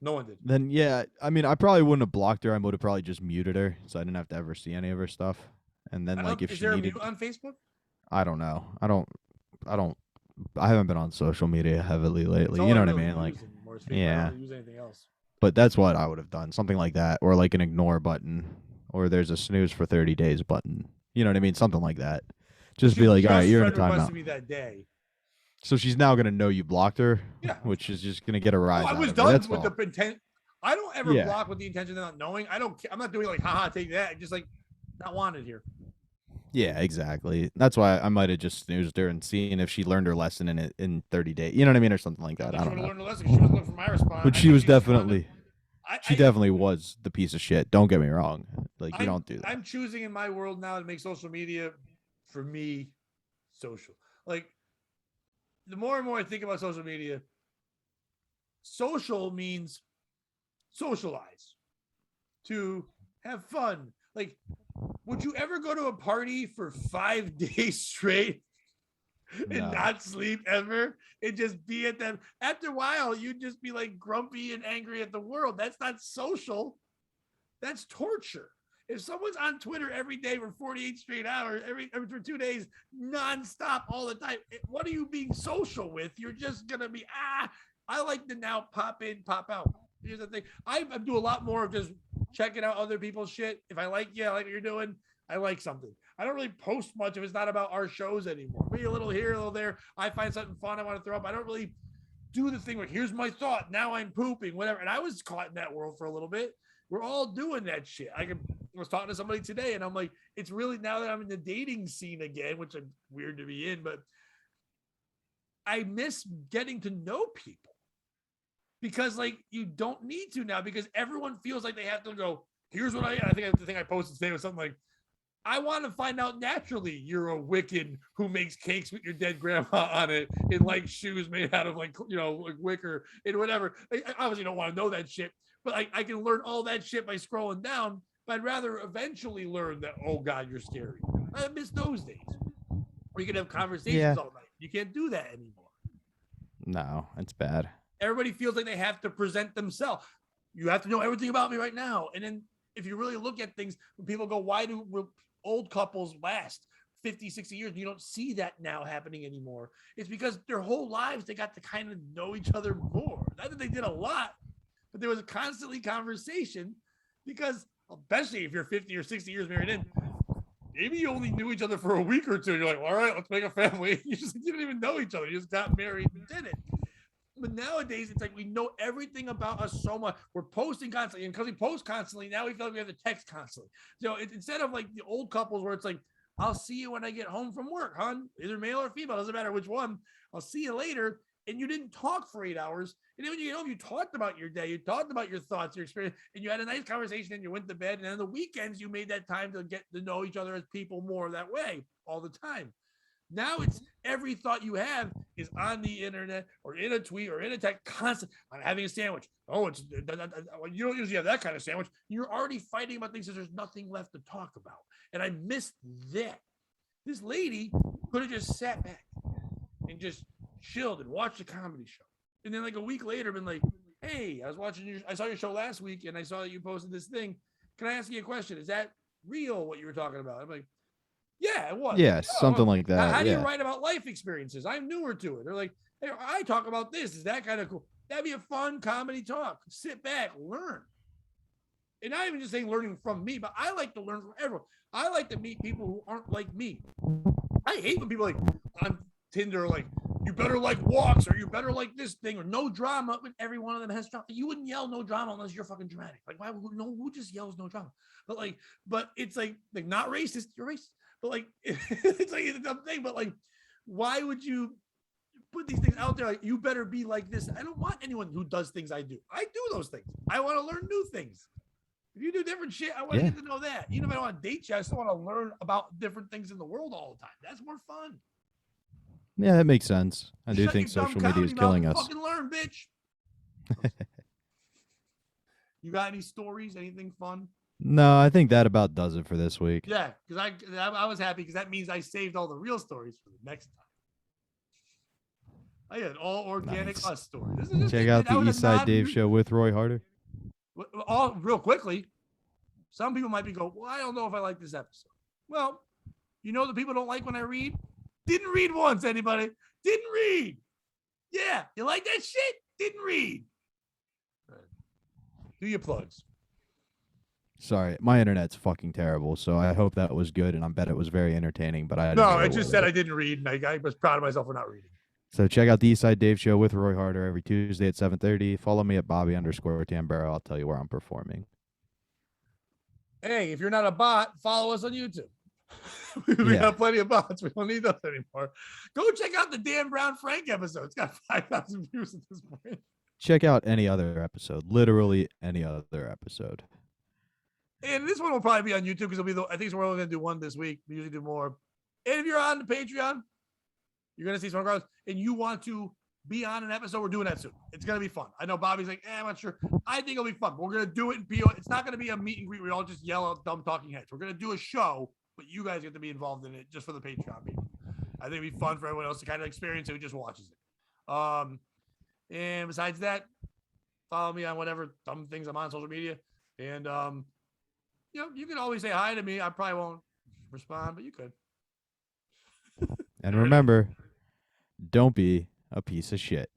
No one did. Then yeah, I mean, I probably wouldn't have blocked her. I would have probably just muted her, so I didn't have to ever see any of her stuff. And then like if is she there needed a mute on Facebook? I don't know. I haven't been on social media heavily lately. You know what I mean? Like, yeah. I don't use anything else. But that's what I would have done. Something like that, or like an ignore button, or there's a snooze for 30 days button. You know what I mean? Something like that. Just be like, all right, you're in a timeout. Me that day. So she's now gonna know you blocked her, yeah, which is just gonna get a rise. I was done with the intent. I don't ever block with the intention of not knowing. I'm not doing like, haha, take that. Just like, not wanted here. Yeah, exactly. That's why I might have just snoozed her and seen if she learned her lesson in 30 days. You know what I mean, or something like that. I don't know. Learned a lesson. She was looking for my response. But she was definitely. She definitely was the piece of shit. Don't get me wrong. Like, you don't do that. I'm choosing in my world now to make social media, for me, social. Like, the more and more I think about social media, social means socialize, to have fun. Like, would you ever go to a party for 5 days straight and not sleep ever and just be at them? After a while, you'd just be like grumpy and angry at the world. That's not social. That's torture. If someone's on Twitter every day for 48 straight hours, every for 2 days, nonstop all the time, what are you being social with? You're just going to be, I like to now pop in, pop out. Here's the thing. I do a lot more of just checking out other people's shit. If I like you, I like what you're doing, I like something. I don't really post much if it's not about our shows anymore. Maybe a little here, a little there. I find something fun I want to throw up. I don't really do the thing where here's my thought, now I'm pooping, whatever. And I was caught in that world for a little bit. We're all doing that shit. I was talking to somebody today, and I'm like, it's really now that I'm in the dating scene again, which I'm weird to be in, but I miss getting to know people. Because like you don't need to now, because everyone feels like they have to go, here's what I think the thing I posted today was something like, I want to find out naturally you're a Wiccan who makes cakes with your dead grandma on it in like shoes made out of like, like wicker and whatever. I obviously don't want to know that shit, but I can learn all that shit by scrolling down. But I'd rather eventually learn that, oh God, you're scary. I miss those days where you can have conversations all night. You can't do that anymore. No, it's bad. Everybody feels like they have to present themselves. You have to know everything about me right now. And then if you really look at things, when people go, why do old couples last 50, 60 years? You don't see that now happening anymore. It's because their whole lives, they got to kind of know each other more. Not that they did a lot, but there was a constantly conversation, because especially if you're 50 or 60 years married in, maybe you only knew each other for a week or two. You're like, all right, let's make a family. You didn't even know each other. You just got married and did it. But nowadays, it's like we know everything about us so much. We're posting constantly. And because we post constantly, now we feel like we have to text constantly. So instead of like the old couples where it's like, I'll see you when I get home from work, hon. Either male or female, doesn't matter which one. I'll see you later. And you didn't talk for 8 hours. And then when you get home, you talked about your day. You talked about your thoughts, your experience. And you had a nice conversation and you went to bed. And then on the weekends, you made that time to get to know each other as people more that way all the time. Now it's every thought you have is on the internet or in a tweet or in a text constant. I'm having a sandwich. Oh, you don't usually have that kind of sandwich. You're already fighting about things that there's nothing left to talk about. And I missed that. This lady Could have just sat back and just chilled and watched a comedy show. And then like a week later, been like, hey, I saw your show last week and I saw that you posted this thing. Can I ask you a question? Is that real what you were talking about? I'm like, yeah, it was. Yeah, Like, something like that. How do you Yeah. write about life experiences? I'm newer to it. They're like, hey, I talk about this. Is that kind of cool? That'd be a fun comedy talk. Sit back, learn. And not even just saying learning from me, but I like to learn from everyone. I like to meet people who aren't like me. I hate when people like on Tinder like, you better like walks or you better like this thing or no drama. When every one of them has drama. You wouldn't yell no drama unless you're fucking dramatic. Like, why would who just yells no drama? But it's like not racist. You're racist. But like it's like it's a dumb thing. But like, why would you put these things out there? Like, you better be like this. I don't want anyone who does things I do. I do those things. I want to learn new things. If you do different shit, I want to get to know that. Even if I don't want to date you, I still want to learn about different things in the world all the time. That's more fun. Yeah, that makes sense. I do Shut think your dumb social media is comedy killing mouth us. and fucking learn, bitch. You got any stories? Anything fun? No, I think that about does it for this week. Yeah, because I was happy because that means I saved all the real stories for the next time. I had all organic Nice. us stories. This is just Check out the Eastside Dave show with Roy Harder. All real quickly. Some people might be going, well, I don't know if I like this episode. Well, you know the people don't like when I read? Didn't read once, anybody. Didn't read. Yeah, you like that shit? Didn't read. Do your plugs. Sorry, my internet's fucking terrible, so I hope that was good, and I bet it was very entertaining. But I No, I just said I didn't read, and I was proud of myself for not reading. So check out the Eastside Dave show with Roy Harder every Tuesday at 7:30. Follow me at Bobby_Tambero. I'll tell you where I'm performing. Hey, if you're not a bot, follow us on YouTube. We got plenty of bots. We don't need those anymore. Go check out the Dan Brown Frank episode. It's got 5,000 views at this point. Check out any other episode. Literally any other episode. And this one will probably be on YouTube because I think we're only going to do one this week. We usually do more. And if you're on the Patreon, you're going to see some girls, and you want to be on an episode, we're doing that soon. It's going to be fun. I know Bobby's like, I'm not sure. I think it'll be fun. We're going to do it in PO. It's not going to be a meet and greet where we all just yell out dumb talking heads. We're going to do a show, but you guys get to be involved in it just for the Patreon people. I think it'd be fun for everyone else to kind of experience it who just watches it. And besides that, follow me on whatever dumb things I'm on social media. And, you can always say hi to me. I probably won't respond, but you could. And remember, don't be a piece of shit.